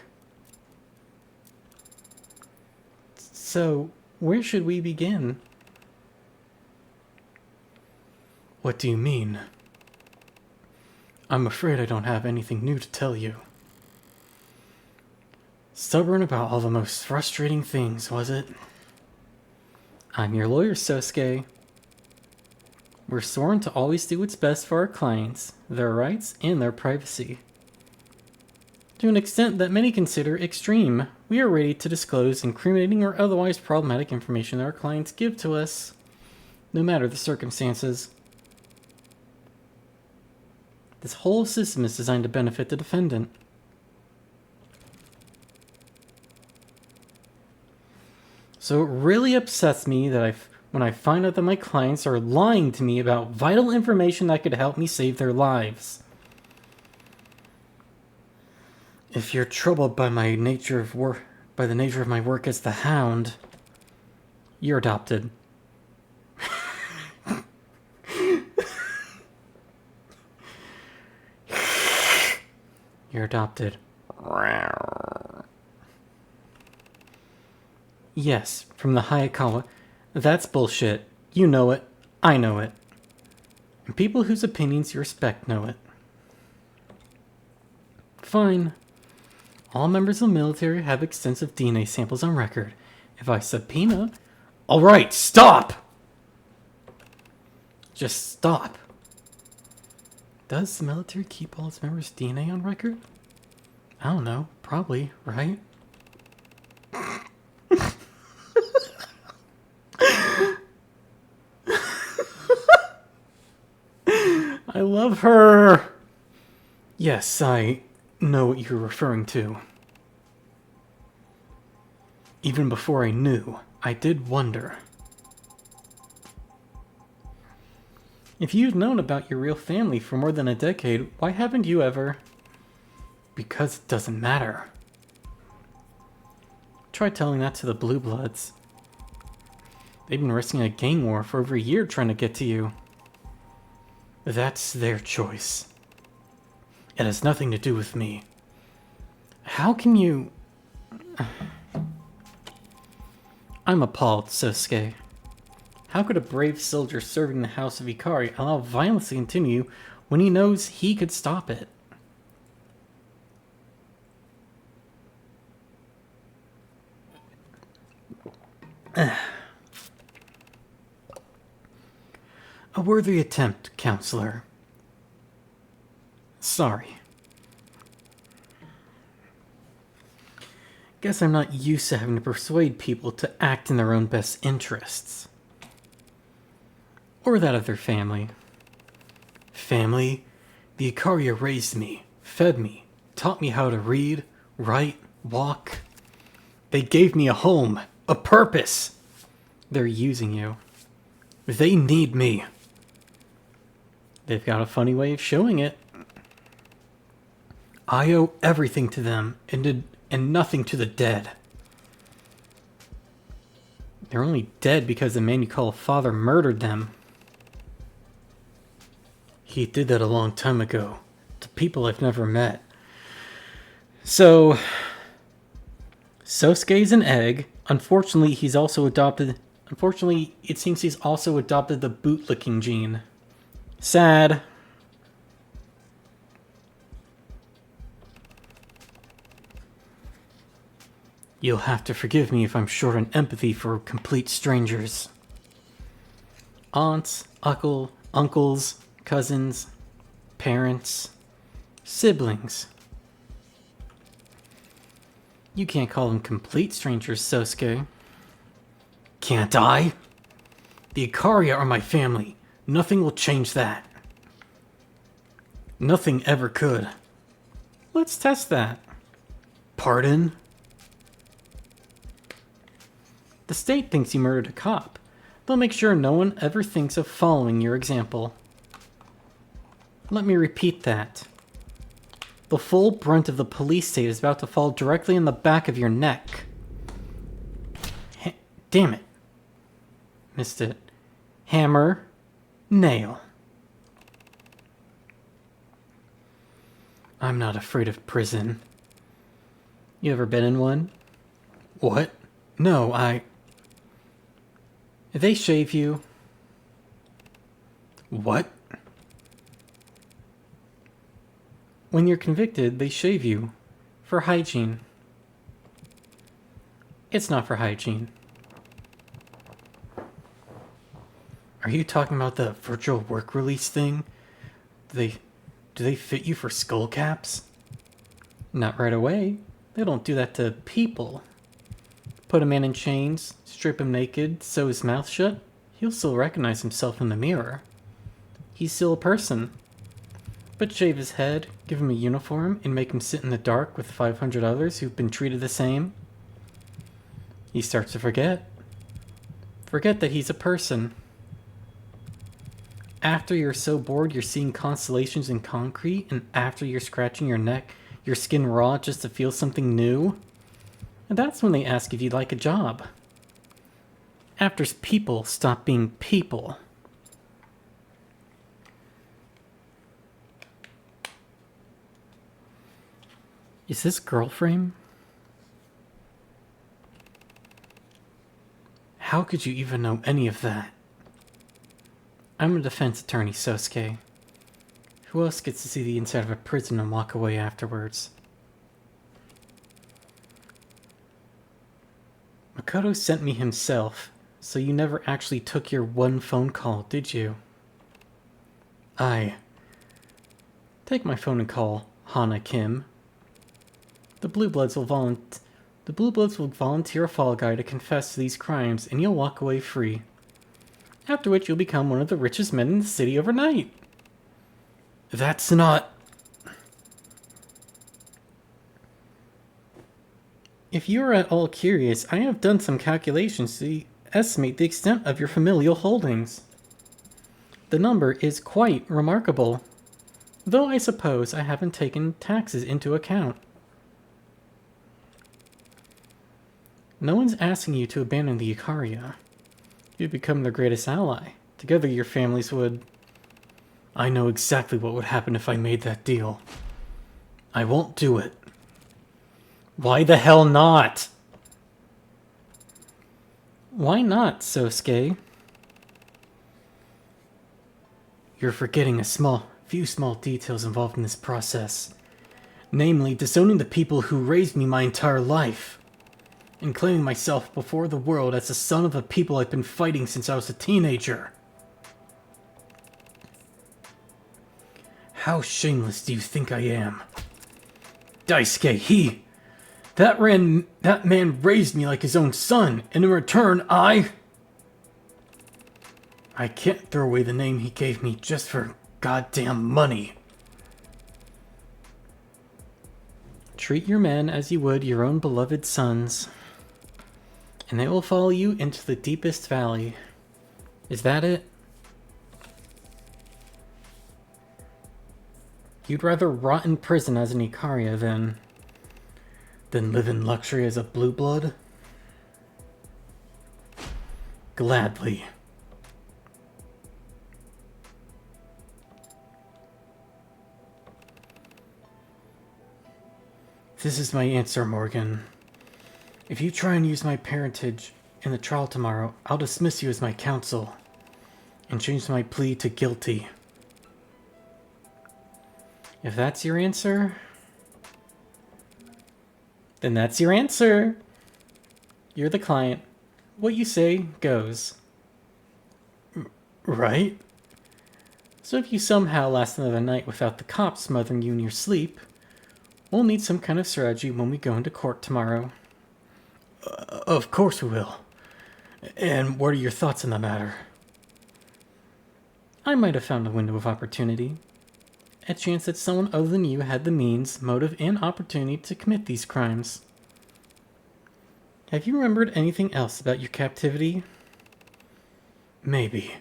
So, where should we begin? What do you mean? I'm afraid I don't have anything new to tell you. Stubborn about all the most frustrating things, was it? I'm your lawyer, Sosuke. We're sworn to always do what's best for our clients, their rights, and their privacy. To an extent that many consider extreme, we are ready to disclose incriminating or otherwise problematic information that our clients give to us, no matter the circumstances. This whole system is designed to benefit the defendant. So it really upsets me that when I find out that my clients are lying to me about vital information that could help me save their lives. If you're troubled by the nature of my work as the Hound, you're adopted. You're adopted. Yes, from the Hayakawa. That's bullshit. You know it. I know it. And people whose opinions you respect know it. Fine. All members of the military have extensive DNA samples on record. If I subpoena... Alright, stop! Just stop. Does the military keep all its members' DNA on record? I don't know. Probably, right? I love her! Yes, I know what you're referring to. Even before I knew, I did wonder. If you've known about your real family for more than a decade, why haven't you ever... Because it doesn't matter. Try telling that to the Blue Bloods. They've been risking a gang war for over a year trying to get to you. That's their choice. It has nothing to do with me. How can you... I'm appalled, Sosuke. How could a brave soldier serving the House of Ikari allow violence to continue when he knows he could stop it? A worthy attempt, counselor. Sorry. Guess I'm not used to having to persuade people to act in their own best interests. Or that of their family. Family? The Ikaria raised me, fed me, taught me how to read, write, walk. They gave me a home, a purpose. They're using you. They need me. They've got a funny way of showing it. I owe everything to them and nothing to the dead. They're only dead because the man you call a father murdered them. He did that a long time ago, to people I've never met. So, Sosuke's an egg. Unfortunately, it seems he's also adopted the bootlicking gene. Sad. You'll have to forgive me if I'm short on empathy for complete strangers. Aunts, uncles, cousins, parents, siblings. You can't call them complete strangers, Sosuke. Can't I? The Ikaria are my family. Nothing will change that. Nothing ever could. Let's test that. Pardon? The state thinks you murdered a cop. They'll make sure no one ever thinks of following your example. Let me repeat that. The full brunt of the police state is about to fall directly in the back of your neck. Damn it. Missed it. Hammer. Nail. I'm not afraid of prison. You ever been in one? What? No, They shave you. What? When you're convicted, they shave you. For hygiene. It's not for hygiene. Are you talking about the virtual work release thing? Do they fit you for skull caps? Not right away. They don't do that to people. Put a man in chains, strip him naked, sew his mouth shut. He'll still recognize himself in the mirror. He's still a person. but shave his head, give him a uniform, and make him sit in the dark with 500 others who've been treated the same. He starts to forget. Forget that he's a person. After you're so bored you're seeing constellations in concrete, and after you're scratching your neck, your skin raw just to feel something new, and that's when they ask if you'd like a job. After people stop being people. Is this girl frame? How could you even know any of that? I'm a defense attorney, Sosuke. Who else gets to see the inside of a prison and walk away afterwards? Makoto sent me himself, so you never actually took your one phone call, did you? Take my phone and call Hana Kim. The Blue Bloods will volunteer a fall guy to confess to these crimes, and you'll walk away free. After which you'll become one of the richest men in the city overnight. That's not... If you are at all curious, I have done some calculations to estimate the extent of your familial holdings. The number is quite remarkable, though I suppose I haven't taken taxes into account. No one's asking you to abandon the Ikaria. You'd become their greatest ally. Together your families would... I know exactly what would happen if I made that deal. I won't do it. Why the hell not? Why not, Sosuke? You're forgetting few small details involved in this process. Namely, disowning the people who raised me my entire life. And claiming myself before the world as the son of the people I've been fighting since I was a teenager. How shameless do you think I am? Daisuke, that man raised me like his own son, and in return I can't throw away the name he gave me just for goddamn money. Treat your men as you would your own beloved sons, and they will follow you into the deepest valley. Is that it? You'd rather rot in prison as an Ikaria than live in luxury as a blue blood? Gladly. This is my answer, Morgan. If you try and use my parentage in the trial tomorrow, I'll dismiss you as my counsel and change my plea to guilty. If that's your answer, then that's your answer. You're the client. What you say goes. Right? So if you somehow last another night without the cops smothering you in your sleep, we'll need some kind of strategy when we go into court tomorrow. Of course we will. And what are your thoughts on the matter? I might have found a window of opportunity. A chance that someone other than you had the means, motive, and opportunity to commit these crimes. Have you remembered anything else about your captivity? Maybe.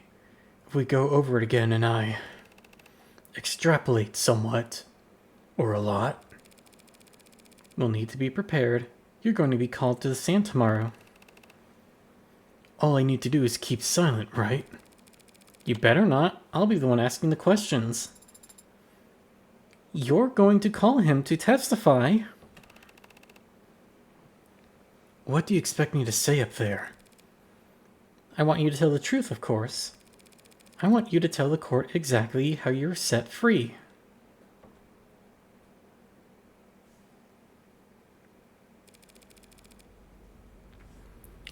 If we go over it again and I extrapolate somewhat, or a lot. We'll need to be prepared. You're going to be called to the stand tomorrow. All I need to do is keep silent, right? You better not. I'll be the one asking the questions. You're going to call him to testify. What do you expect me to say up there? I want you to tell the truth, of course. I want you to tell the court exactly how you were set free.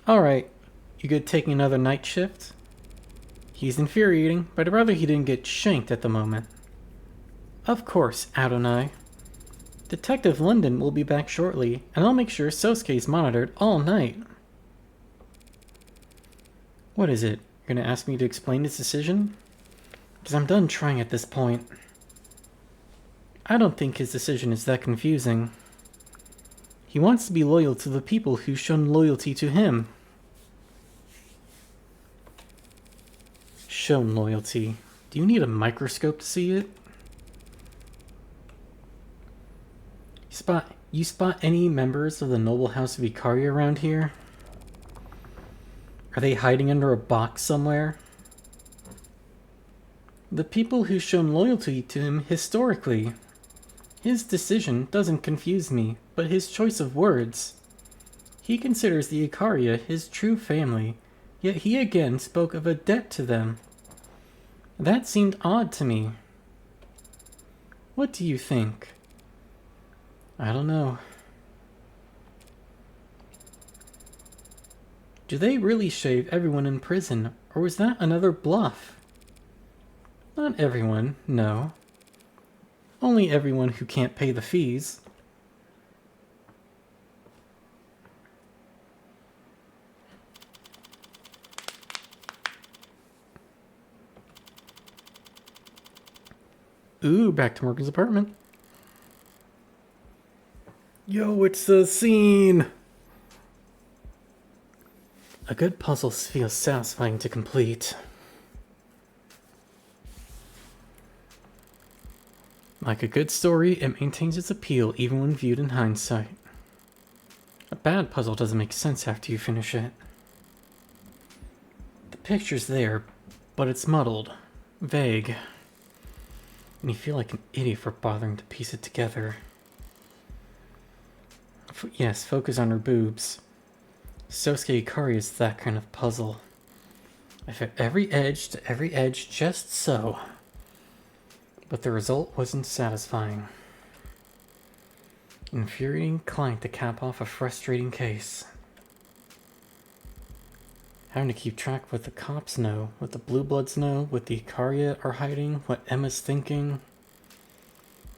Alright, you good taking another night shift? He's infuriating, but I'd rather he didn't get shanked at the moment. Of course, Adonai. Detective London will be back shortly, and I'll make sure Sosuke's monitored all night. What is it? You're gonna ask me to explain this decision? Because I'm done trying at this point. I don't think his decision is that confusing. He wants to be loyal to the people who've shown loyalty to him. Shown loyalty. Do you need a microscope to see it? You spot any members of the noble house of Icaria around here? Are they hiding under a box somewhere? The people who've shown loyalty to him historically. His decision doesn't confuse me, but his choice of words. He considers the Icaria his true family, yet he again spoke of a debt to them. That seemed odd to me. What do you think? I don't know. Do they really shave everyone in prison, or was that another bluff? Not everyone, no. Only everyone who can't pay the fees. Ooh, back to Morgan's apartment. Yo, it's the scene! A good puzzle feels satisfying to complete. Like a good story, it maintains its appeal even when viewed in hindsight. A bad puzzle doesn't make sense after you finish it. The picture's there, but it's muddled, vague, and you feel like an idiot for bothering to piece it together. Yes, focus on her boobs. Sosuke Ikari is that kind of puzzle. I fit every edge to every edge just so. But the result wasn't satisfying. Infuriating client to cap off a frustrating case. Having to keep track of what the cops know, what the Blue Bloods know, what the Icaria are hiding, what Emma's thinking,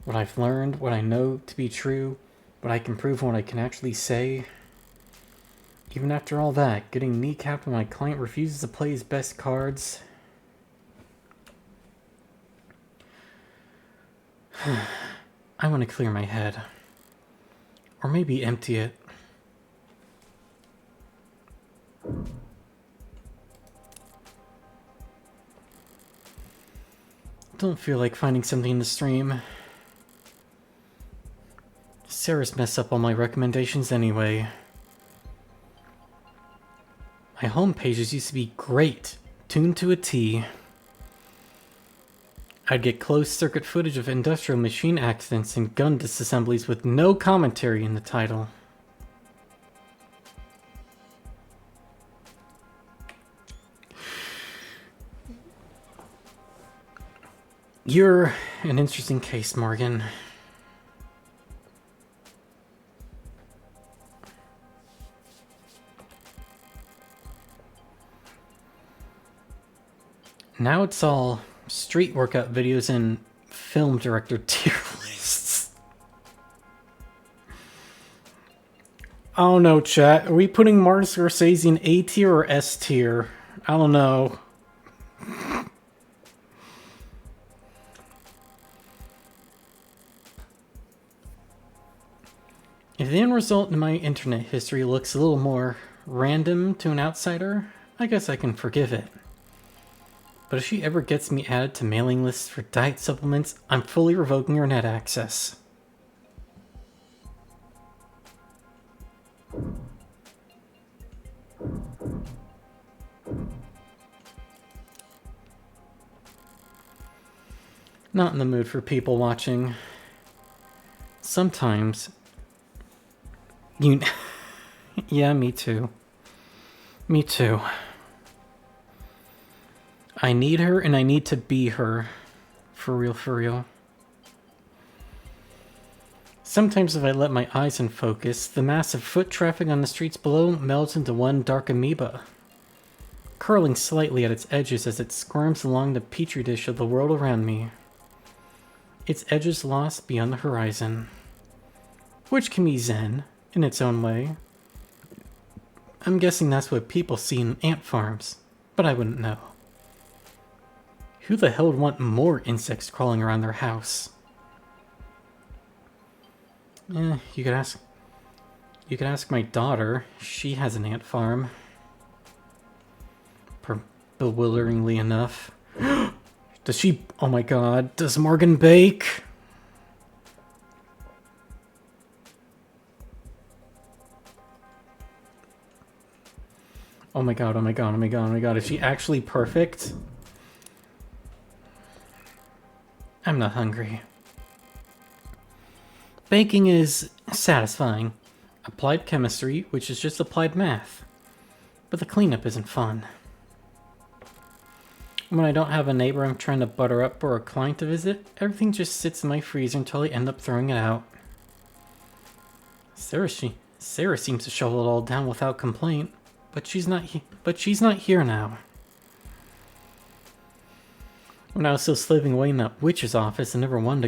what I've learned, what I know to be true, what I can prove, what I can actually say. Even after all that, getting kneecapped when my client refuses to play his best cards. I want to clear my head. Or maybe empty it. Don't feel like finding something in the stream. Sarah's messed up all my recommendations anyway. My home pages used to be great, tuned to a T. I'd get closed-circuit footage of industrial machine accidents and gun disassemblies with no commentary in the title. You're an interesting case, Morgan. Now it's all street workout videos and film director tier lists. Oh no, chat. Are we putting Martin Scorsese in A tier or S tier? I don't know. If the end result in my internet history looks a little more random to an outsider, I guess I can forgive it. But if she ever gets me added to mailing lists for diet supplements, I'm fully revoking her net access. Not in the mood for people watching. Sometimes... Yeah, me too. Me too. I need her and I need to be her. For real, for real. Sometimes if I let my eyes in focus, the massive foot traffic on the streets below melds into one dark amoeba, curling slightly at its edges as it squirms along the petri dish of the world around me. Its edges lost beyond the horizon. Which can be zen, in its own way. I'm guessing that's what people see in ant farms, but I wouldn't know. Who the hell would want more insects crawling around their house? You could ask. You could ask my daughter. She has an ant farm. Bewilderingly enough. Does she... Oh my god. Does Morgan bake? Oh my god, oh my god, oh my god, oh my god. Is she actually perfect? I'm not hungry. Baking is satisfying. Applied chemistry, which is just applied math. But the cleanup isn't fun. When I don't have a neighbor I'm trying to butter up or a client to visit, everything just sits in my freezer until I end up throwing it out. Sarah seems to shovel it all down without complaint, but she's not here now. When I was still slaving away in that witch's office, I never wanted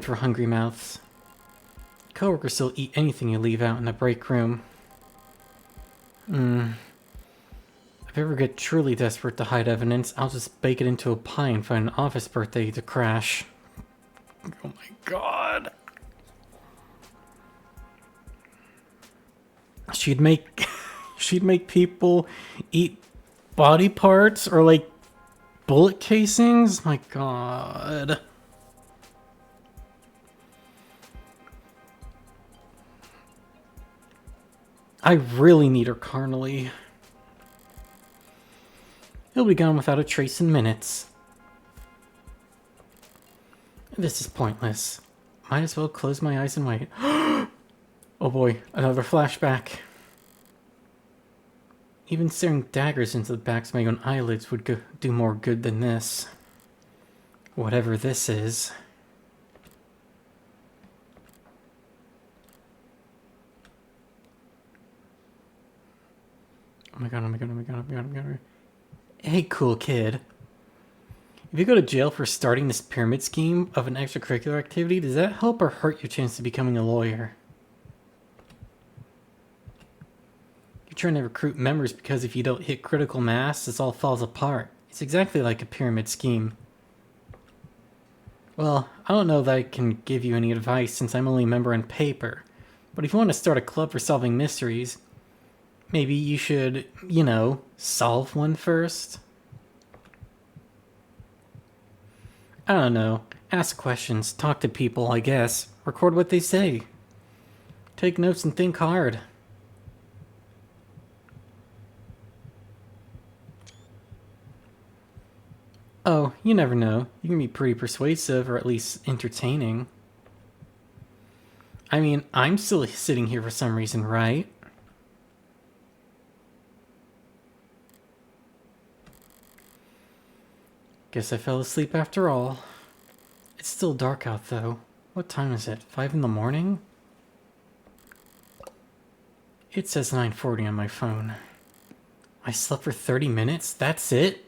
for hungry mouths. Coworkers still eat anything you leave out in the break room. If I ever get truly desperate to hide evidence, I'll just bake it into a pie and find an office birthday to crash. Oh my god. She'd make people eat body parts or like bullet casings? My god. I really need her carnally. He'll be gone without a trace in minutes. This is pointless. Might as well close my eyes and wait. Oh boy, another flashback. Even staring daggers into the backs of my own eyelids would do more good than this. Whatever this is. Oh my god, oh my god, oh my god, oh my god, oh my god. Hey, cool kid. If you go to jail for starting this pyramid scheme of an extracurricular activity, does that help or hurt your chance of becoming a lawyer? You're trying to recruit members because if you don't hit critical mass, this all falls apart. It's exactly like a pyramid scheme. Well, I don't know that I can give you any advice since I'm only a member on paper, but if you want to start a club for solving mysteries, maybe you should, you know, solve one first? I don't know. Ask questions, talk to people, I guess. Record what they say. Take notes and think hard. Oh, you never know. You can be pretty persuasive, or at least entertaining. I mean, I'm still sitting here for some reason, right? Guess I fell asleep after all. It's still dark out, though. What time is it? 5 in the morning? It says 9:40 on my phone. I slept for 30 minutes? That's it?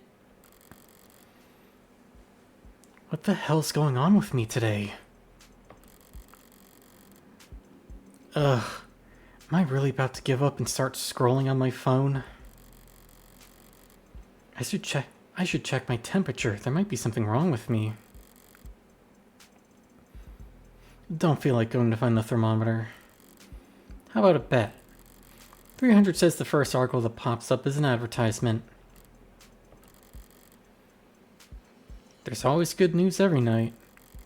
What the hell's going on with me today? Ugh. Am I really about to give up and start scrolling on my phone? I should check my temperature. There might be something wrong with me. Don't feel like going to find the thermometer. How about a bet? 300 says the first article that pops up is an advertisement. There's always good news every night.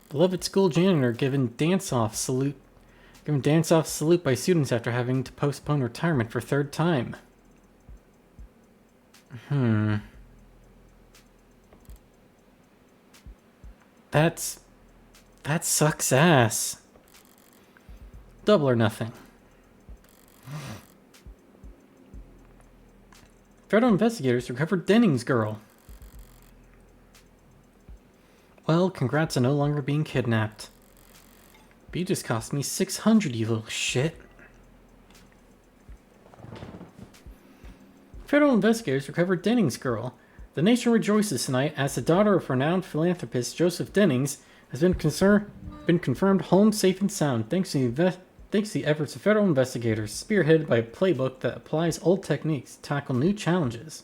Beloved school janitor given dance-off salute by students after having to postpone retirement for third time. That sucks ass. Double or nothing. Federal investigators recovered Denning's girl. Well, congrats on no longer being kidnapped. But you just cost me 600, you little shit. Federal investigators recovered Denning's girl. The nation rejoices tonight as the daughter of renowned philanthropist Joseph Dennings has been confirmed home safe and sound thanks to the efforts of federal investigators, spearheaded by a playbook that applies old techniques to tackle new challenges.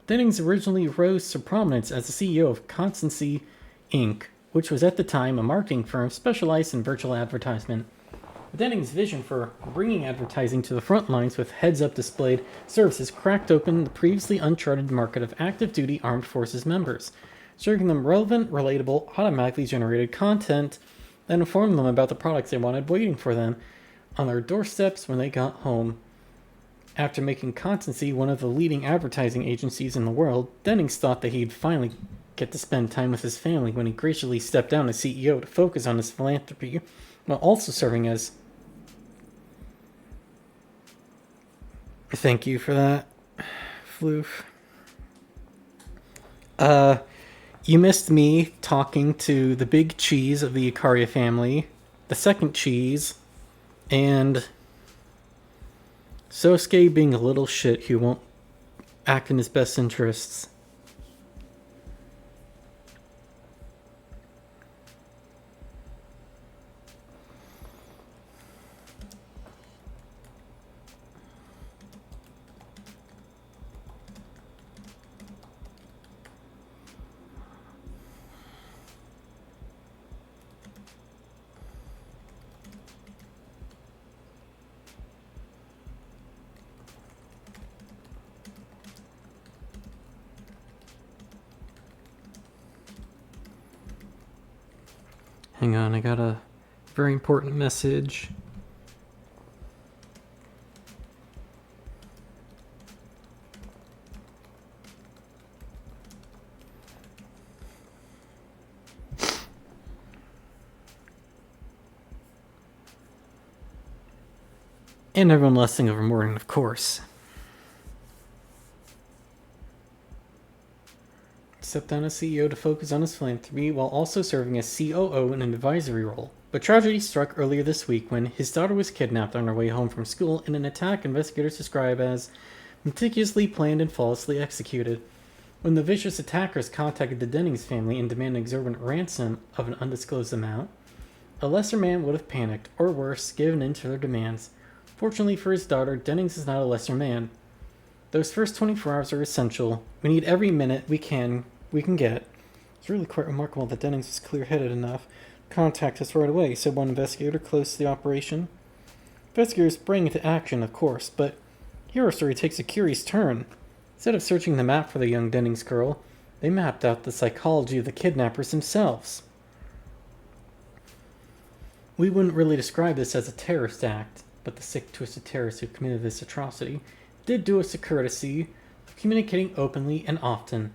Dennings originally rose to prominence as the CEO of Constancy Inc., which was at the time a marketing firm specialized in virtual advertisement. Denning's vision for bringing advertising to the front lines with heads-up displayed services cracked open the previously uncharted market of active-duty armed forces members, serving them relevant, relatable, automatically generated content that informed them about the products they wanted waiting for them on their doorsteps when they got home. After making Constancy one of the leading advertising agencies in the world, Dennings thought that he'd finally get to spend time with his family when he graciously stepped down as CEO to focus on his philanthropy, while also serving as... Thank you for that, Floof. You missed me talking to the big cheese of the Icaria family, the second cheese, and Sosuke being a little shit who won't act in his best interests. Hang on, I got a very important message. And everyone blessing over Morgan, of course. Stepped down as CEO to focus on his philanthropy while also serving as COO in an advisory role. But tragedy struck earlier this week when his daughter was kidnapped on her way home from school in an attack investigators describe as meticulously planned and flawlessly executed. When the vicious attackers contacted the Dennings family and demanded an exorbitant ransom of an undisclosed amount, a lesser man would have panicked, or worse, given in to their demands. Fortunately for his daughter, Dennings is not a lesser man. Those first 24 hours are essential. We need every minute we can get. It's really quite remarkable that Dennings was clear-headed enough to contact us right away, said one investigator close to the operation. Investigators sprang into action, of course, but here our story takes a curious turn. Instead of searching the map for the young Dennings girl, they mapped out the psychology of the kidnappers themselves. We wouldn't really describe this as a terrorist act, but the sick, twisted terrorists who committed this atrocity did do us a courtesy of communicating openly and often.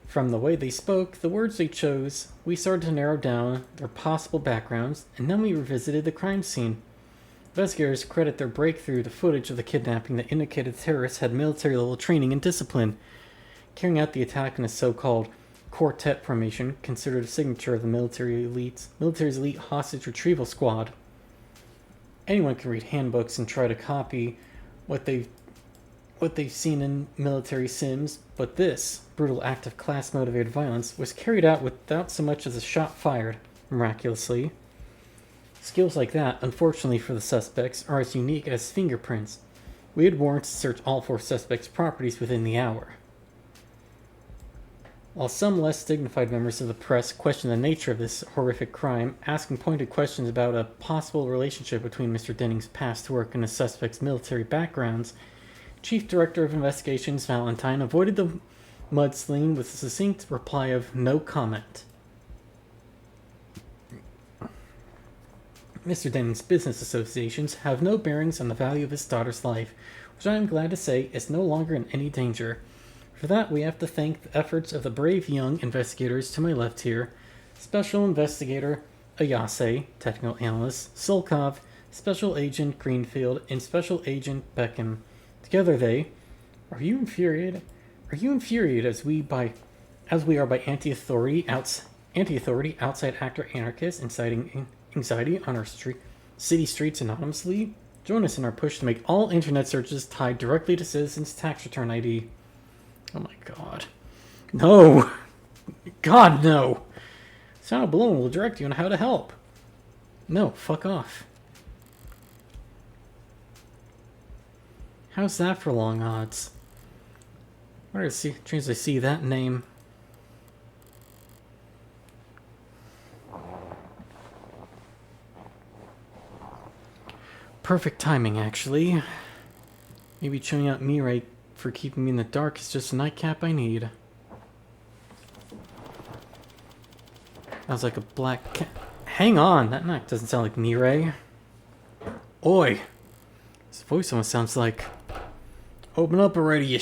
From the way they spoke, the words they chose, we started to narrow down their possible backgrounds, and then we revisited the crime scene. Investigators credit their breakthrough to footage of the kidnapping that indicated the terrorists had military-level training and discipline, carrying out the attack in a so-called quartet formation, considered a signature of the military's elite hostage retrieval squad. Anyone can read handbooks and try to copy what they've seen in military sims, but this brutal act of class-motivated violence was carried out without so much as a shot fired, miraculously. Skills like that, unfortunately for the suspects, are as unique as fingerprints. We had warrants to search all 4 suspects' properties within the hour. While some less dignified members of the press questioned the nature of this horrific crime, asking pointed questions about a possible relationship between Mr. Dennings' past work and the suspects' military backgrounds, Chief Director of Investigations Valentine avoided the mudslinging with a succinct reply of no comment. Mr. Dennings' business associations have no bearings on the value of his daughter's life, which I am glad to say is no longer in any danger. For that, we have to thank the efforts of the brave young investigators to my left here, Special Investigator Ayase, Technical Analyst Sulkov, Special Agent Greenfield, and Special Agent Beckham. Together they... Are you infuriated as we are by anti-authority outside actor anarchists inciting anxiety on our city streets anonymously? Join us in our push to make all internet searches tied directly to citizens' tax return ID. Oh my god. No! God, no! Sound of Balloon will direct you on how to help. No, fuck off. How's that for long odds? Where did I see that name? perfect timing, actually. Maybe chewing out Mirai for keeping me in the dark is just a nightcap I need. That was like a black cat. Hang on, that knock doesn't sound like Mirai. Oi! His voice almost sounds like... Open up already, you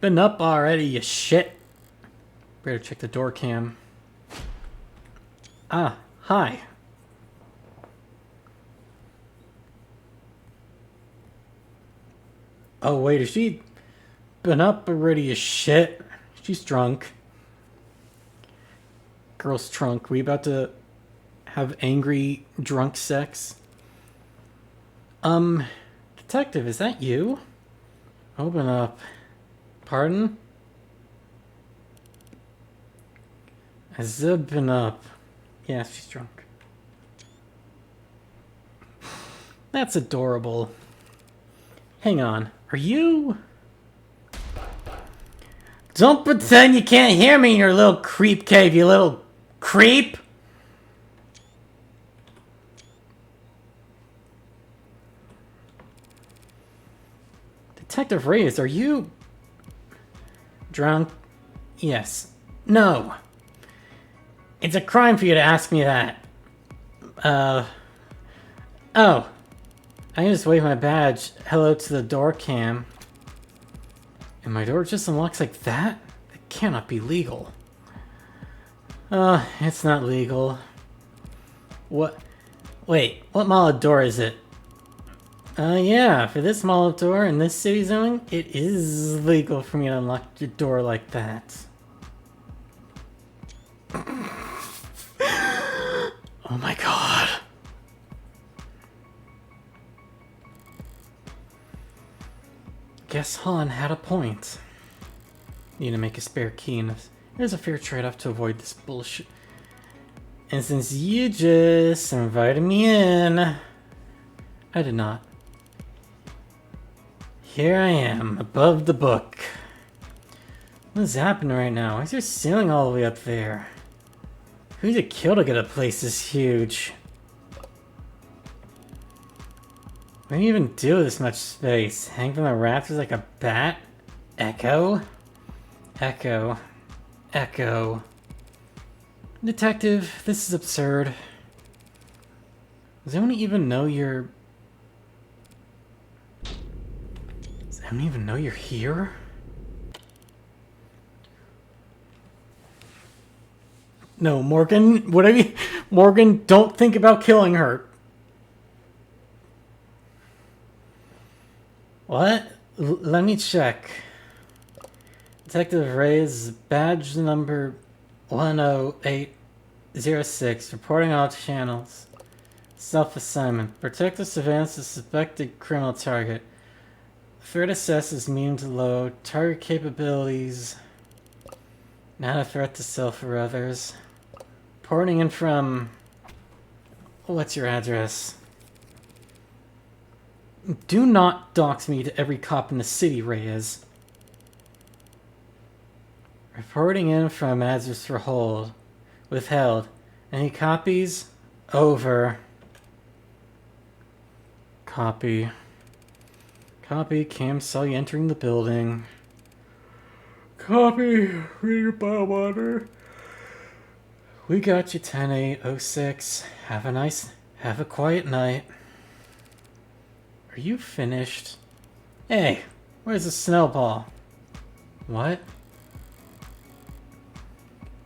Been up already, you shit! Better check the door cam. Ah, hi. Oh wait, is she... Been up already, you shit? She's drunk. Girl's drunk. We about to have angry drunk sex? Detective, is that you? Open up. Pardon? Has it been up? Yeah, she's drunk. That's adorable. Hang on. Are you... Don't pretend you can't hear me in your little creep cave, you little creep! Detective Reyes, are you... drunk? Yes. No. It's a crime for you to ask me that. Oh. I can just wave my badge. Hello to the door cam. And my door just unlocks like that? It cannot be legal. It's not legal. What? Wait, what model door is it? Yeah, for this model door in this city zone, it is legal for me to unlock your door like that. Oh my god. Guess Han had a point. Need to make a spare key, and there's a fair trade-off to avoid this bullshit. And since you just invited me in, I did not. Here I am, above the book. What's happening right now? Why is there ceiling all the way up there? Who's it kill to get a place this huge? What do you even do with this much space? Hang from the rafters like a bat? Echo? Echo. Echo. Detective, this is absurd. Does anyone even know you're... Does anyone even know you're here? No, Morgan, what I mean... Morgan, don't think about killing her. What? Let me check. Detective Reyes, badge number 10806, reporting all channels. Self-assignment. Protect the surveillance of suspected criminal target. Threat assess is medium to low. Target capabilities. Not a threat to self or others. Reporting in from... What's your address? Do not dox me to every cop in the city, Reyes. Reporting in from address for hold. Withheld. Any copies? Over. Copy. Copy. Cam saw you entering the building. Copy. Read your biomarker. We got you 10-8-06. Have a quiet night. Are you finished? Hey, where's the snowball? What?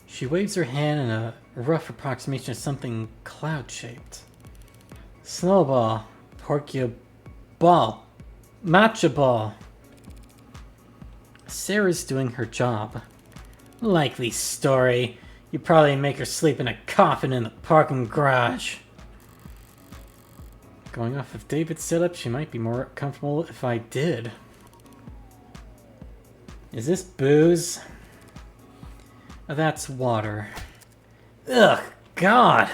She waves her hand in a rough approximation of something cloud-shaped. Snowball. Porcua ball. Matcha ball. Sarah's doing her job. Likely story. You probably make her sleep in a coffin in the parking garage. Going off of David's setup, she might be more comfortable if I did. Is this booze? Oh, that's water. Ugh, God!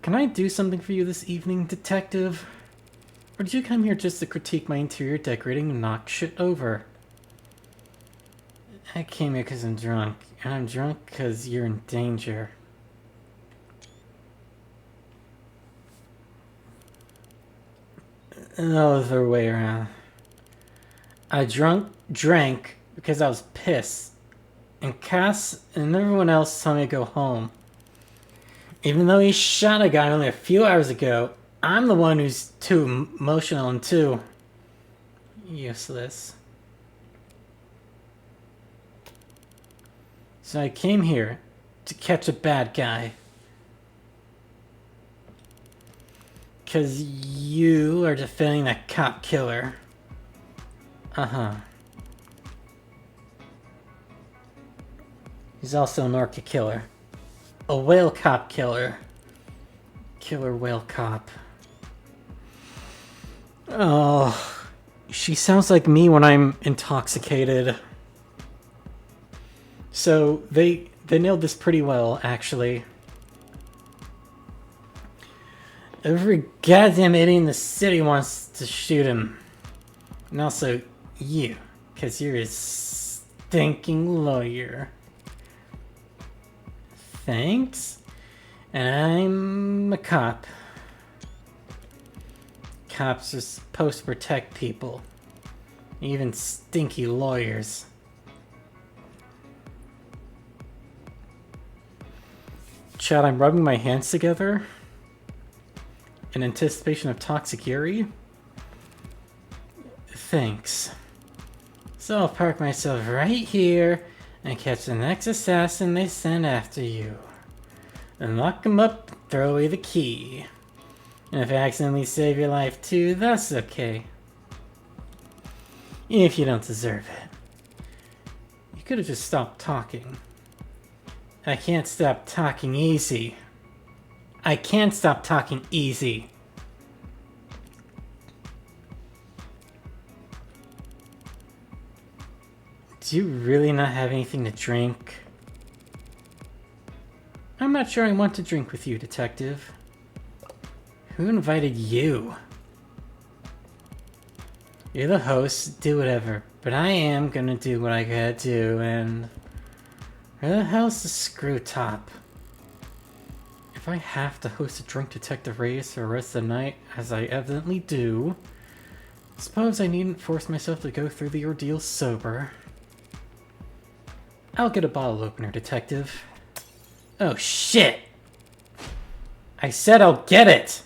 Can I do something for you this evening, detective? Or did you come here just to critique my interior decorating and knock shit over? I came here because I'm drunk, and I'm drunk because you're in danger. No other way around. I drank because I was pissed. And Cass and everyone else told me to go home. Even though he shot a guy only a few hours ago, I'm the one who's too emotional and too useless. So I came here to catch a bad guy. 'Cause you are defending that cop killer. Uh-huh. He's also an orca killer. A whale cop killer. Killer whale cop. Oh, she sounds like me when I'm intoxicated. So they nailed this pretty well, actually. Every goddamn idiot in the city wants to shoot him. And also you, because you're a stinking lawyer. Thanks. And I'm a cop. Cops are supposed to protect people. Even stinky lawyers. Chad, I'm rubbing my hands together in anticipation of toxic Yuri. Thanks. So I'll park myself right here and catch the next assassin they send after you. And lock him up and throw away the key. And if I accidentally save your life too, that's okay. If you don't deserve it. You could have just stopped talking. I can't stop talking easy. I can't stop talking easy. Do you really not have anything to drink? I'm not sure I want to drink with you, detective. Who invited you? You're the host, do whatever. But I am gonna do what I gotta do, and... where the hell's the screw top? If I have to host a drink detective race for the rest of the night, as I evidently do, suppose I needn't force myself to go through the ordeal sober. I'll get a bottle opener, detective. Oh shit! I said I'll get it!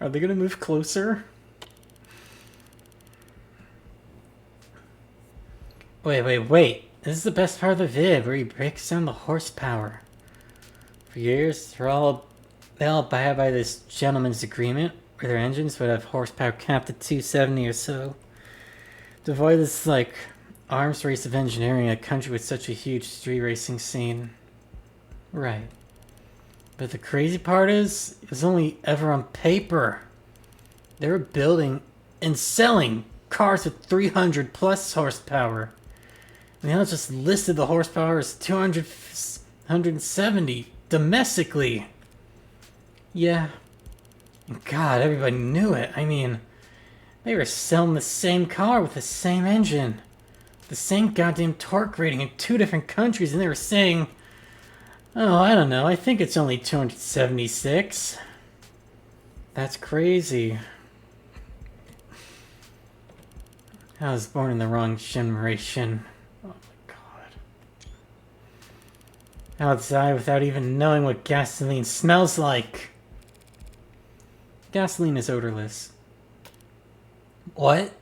Are they gonna move closer? Wait. This is the best part of the vid, where he breaks down the horsepower. For years, they all abide by this gentleman's agreement, where their engines would have horsepower capped at 270 or so. To avoid this, like, arms race of engineering in a country with such a huge street racing scene. Right. But the crazy part is, it was only ever on paper. They were building and selling cars with 300 plus horsepower. And they all just listed the horsepower as 170 domestically. Yeah. And God, everybody knew it. I mean, they were selling the same car with the same engine. The same goddamn torque rating in 2 different countries, and they were saying, oh, I don't know, I think it's only 276. That's crazy. I was born in the wrong generation. Oh my god. I'll die without even knowing what gasoline smells like. Gasoline is odorless. What?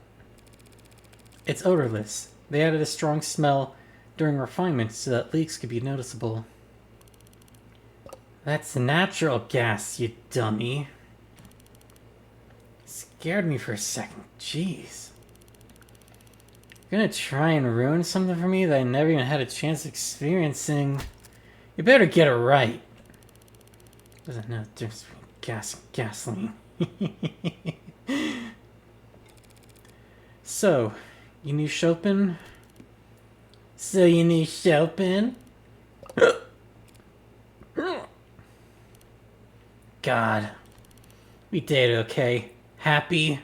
It's odorless. They added a strong smell during refinement so that leaks could be noticeable. That's natural gas, you dummy. Scared me for a second. Jeez. You're gonna try and ruin something for me that I never even had a chance of experiencing. You better get it right. Doesn't know the difference between gas and gasoline. So, you knew Chopin? So you knew Chopin? God. We dated, okay? Happy?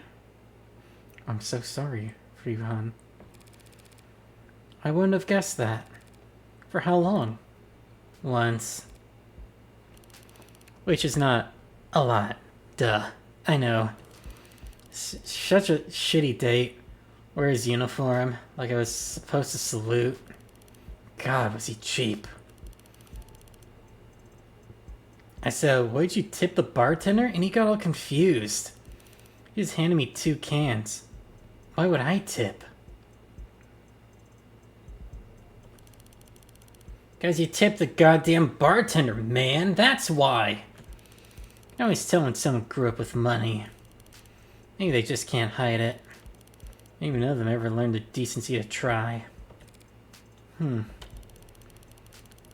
I'm so sorry, Freevan. I wouldn't have guessed that. For how long? Once. Which is not a lot. Duh. I know. Such a shitty date. Wear his uniform, like I was supposed to salute. God, was he cheap. I said, why'd you tip the bartender? And he got all confused. He just handed me 2 cans. Why would I tip? Guys, you tipped the goddamn bartender, man. That's why. I always tell when someone grew up with money. Maybe they just can't hide it. Maybe none of them ever learned the decency to try.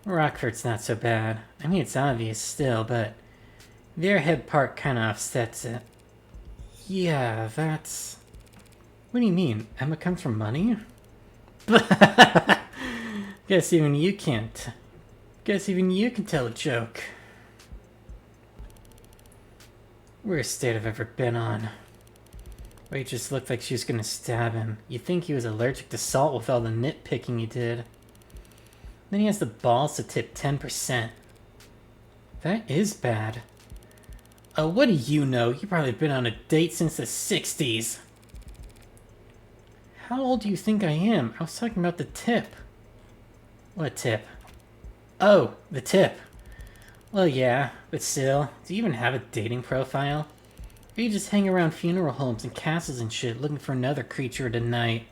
Rockford's not so bad. I mean, it's obvious still, but the airhead part kinda offsets it. Yeah, that's... What do you mean? Emma comes from money? Guess even you can't. Guess even you can tell a joke. Worst state I've ever been on. Wait, just looked like she was gonna stab him. You'd think he was allergic to salt with all the nitpicking he did. Then he has the balls to tip 10%. That is bad. Oh, what do you know? You've probably been on a date since the 60s. How old do you think I am? I was talking about the tip. What tip? Oh, the tip. Well, yeah, but still, do you even have a dating profile? Or you just hang around funeral homes and castles and shit looking for another creature tonight?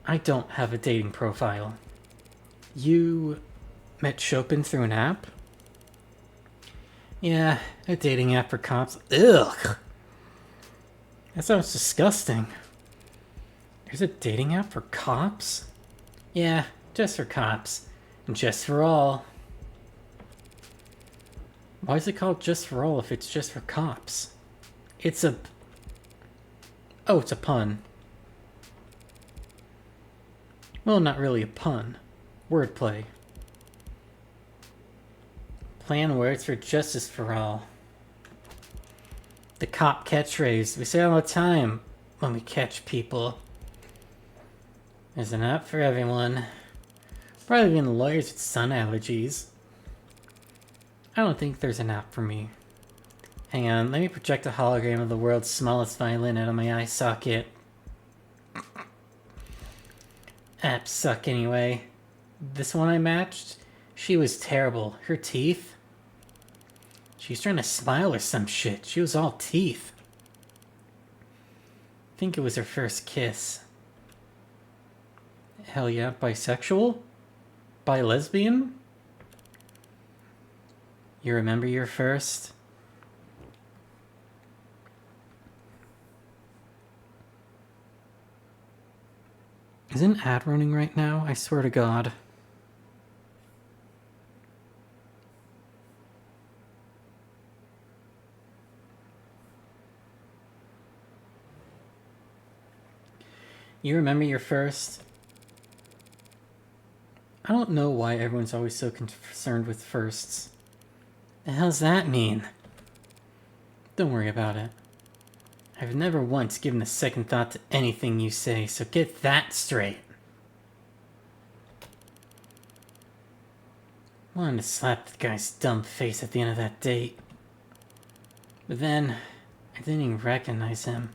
I don't have a dating profile. You met Chopin through an app? Yeah, a dating app for cops. Ugh! That sounds disgusting. There's a dating app for cops? Yeah, just for cops. And just for all. Why is it called just for all if it's just for cops? It's a... Oh, it's a pun. Well, not really a pun. Wordplay. Plan words for justice for all. The cop catchphrase. We say it all the time when we catch people. There's an app for everyone. Probably even lawyers with sun allergies. I don't think there's an app for me. Hang on, let me project a hologram of the world's smallest violin out of my eye socket. Apps suck anyway. This one I matched, she was terrible. Her teeth? She's trying to smile or some shit. She was all teeth. I think it was her first kiss. Hell yeah, bisexual? Bi-lesbian? You remember your first? Is an ad running right now? I swear to God. You remember your first? I don't know why everyone's always so concerned with firsts. The hell's that mean? Don't worry about it. I've never once given a second thought to anything you say, so get that straight. Wanted to slap the guy's dumb face at the end of that date. But then, I didn't even recognize him.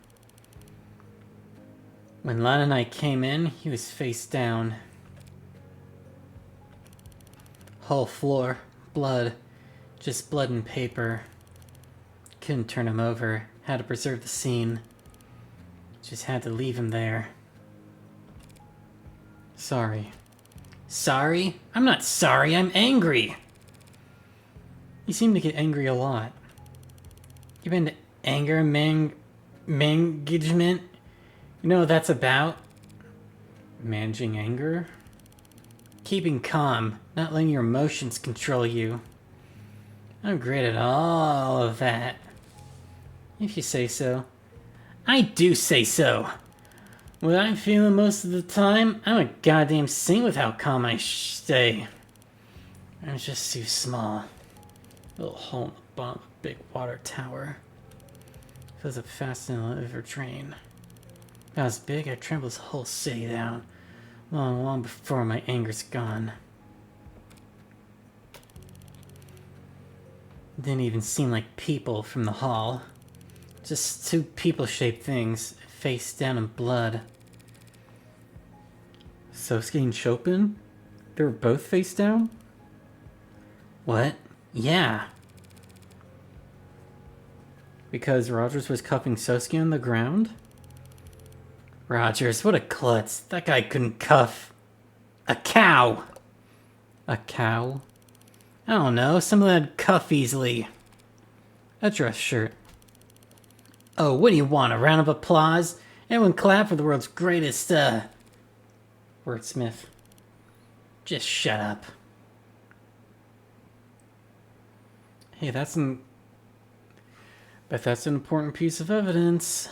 When Lena and I came in, he was face down. Whole floor, blood. Just blood and paper. Couldn't turn him over. Had to preserve the scene. Just had to leave him there. Sorry. Sorry? I'm not sorry, I'm angry! You seem to get angry a lot. You been to anger management? You know what that's about? Managing anger? Keeping calm, not letting your emotions control you. I'm great at all of that. If you say so. I do say so! What I'm feeling most of the time, I'm a goddamn saint with how calm I stay. I'm just too small. A little hole in the bottom of a big water tower. Feels up fast in a river train. If I was big, I'd trample this whole city down. Long, long before my anger's gone. Didn't even seem like people from the hall. Just two people-shaped things, face down in blood. Sosuke and Chopin? They were both face down? What? Yeah. Because Rogers was cuffing Sosuke on the ground? Rogers, what a klutz. That guy couldn't cuff a cow. A cow? I don't know, someone that'd cuff easily. A dress shirt. Oh, what do you want, a round of applause? Everyone clap for the world's greatest, wordsmith. Just shut up. Hey, bet that's an important piece of evidence.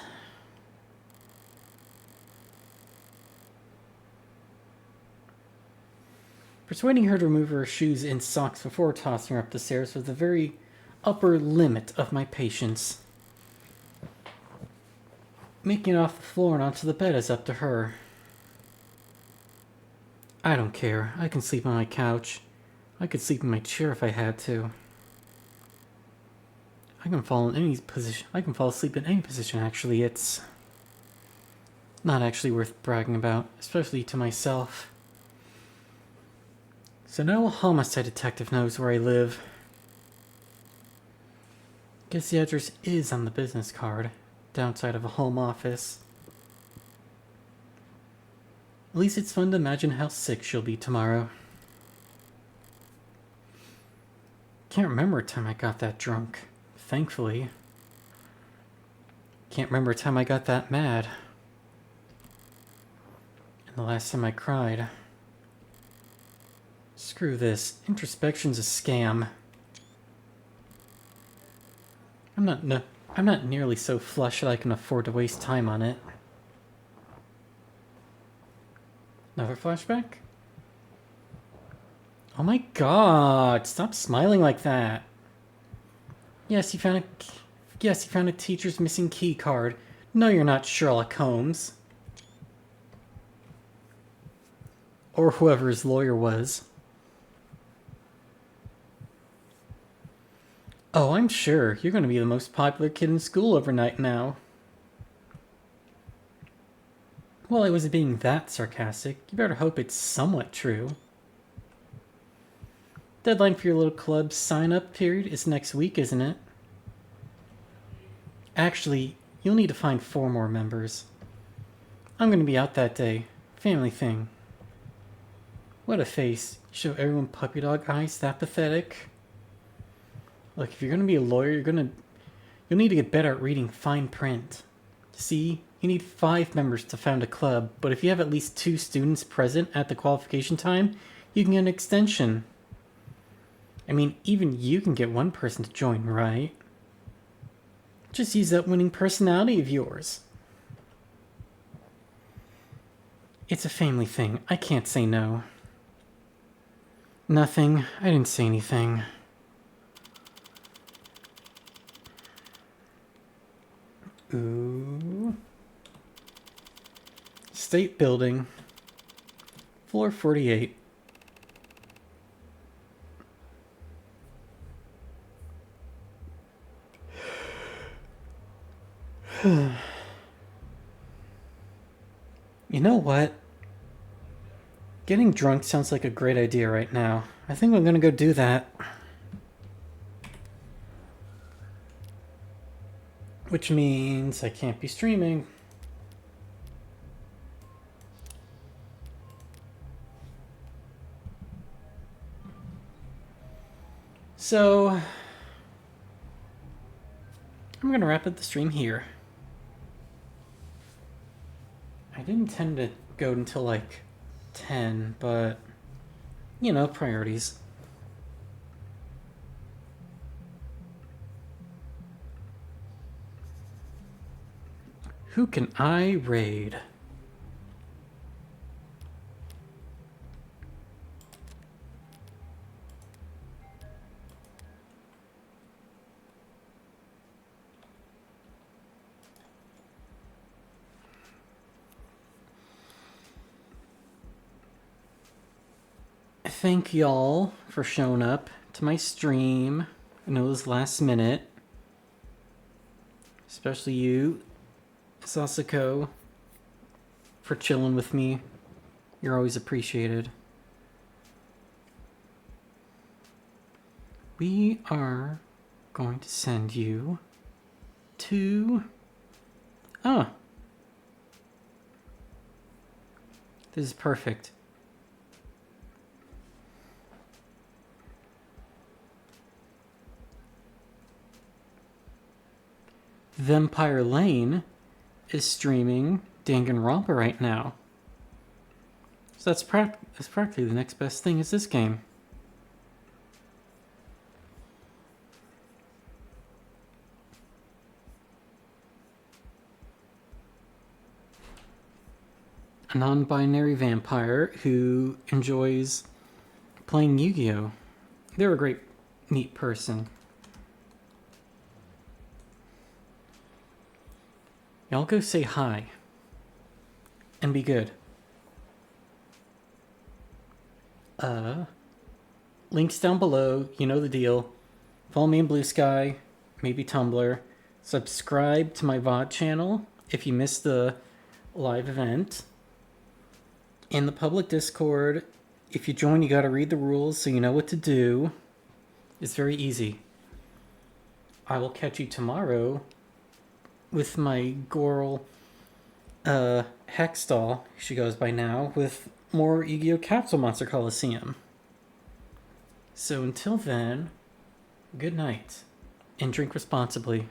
Persuading her to remove her shoes and socks before tossing her up the stairs was the very upper limit of my patience. Making it off the floor and onto the bed is up to her. I don't care. I can sleep on my couch. I could sleep in my chair if I had to. I can fall in any position. I can fall asleep in any position, actually. It's not actually worth bragging about, especially to myself. So now a homicide detective knows where I live. Guess the address is on the business card, downside of a home office. At least it's fun to imagine how sick she'll be tomorrow. Can't remember a time I got that drunk, thankfully. Can't remember a time I got that mad. And the last time I cried. Screw this. Introspection's a scam. I'm not nearly so flush that I can afford to waste time on it. Another flashback? Oh my god, stop smiling like that. Yes, you found a teacher's missing key card. No, you're not Sherlock Holmes. Or whoever his lawyer was. Oh, I'm sure. You're going to be the most popular kid in school overnight now. Well, I wasn't being that sarcastic. You better hope it's somewhat true. Deadline for your little club sign-up period is next week, isn't it? Actually, you'll need to find 4 more members. I'm going to be out that day. Family thing. What a face. You show everyone puppy dog eyes that pathetic? Look, if you're going to be a lawyer, you'll need to get better at reading fine print. See, you need 5 members to found a club, but if you have at least 2 students present at the qualification time, you can get an extension. I mean, even you can get 1 person to join, right? Just use that winning personality of yours. It's a family thing. I can't say no. Nothing. I didn't say anything. Ooh. State building. Floor 48. You know what? Getting drunk sounds like a great idea right now. I think I'm gonna go do that. Which means I can't be streaming. So I'm gonna wrap up the stream here. I didn't intend to go until like 10, but you know, priorities. Who can I raid? Thank y'all for showing up to my stream. I know it was last minute. Especially you, Sasako, for chilling with me. You're always appreciated. We are going to send you to... Oh. This is perfect. Vampire Lane is streaming Danganronpa right now. So that's practically the next best thing is this game. A non-binary vampire who enjoys playing Yu-Gi-Oh! They're a great, neat person. Y'all go say hi. And be good. Links down below. You know the deal. Follow me in Blue Sky. Maybe Tumblr. Subscribe to my VOD channel if you missed the live event. In the public Discord, if you join, you gotta read the rules so you know what to do. It's very easy. I will catch you tomorrow with my girl, Hexdoll, she goes by now, with more Yu-Gi-Oh! Capsule Monster Coliseum. So until then, good night, and drink responsibly.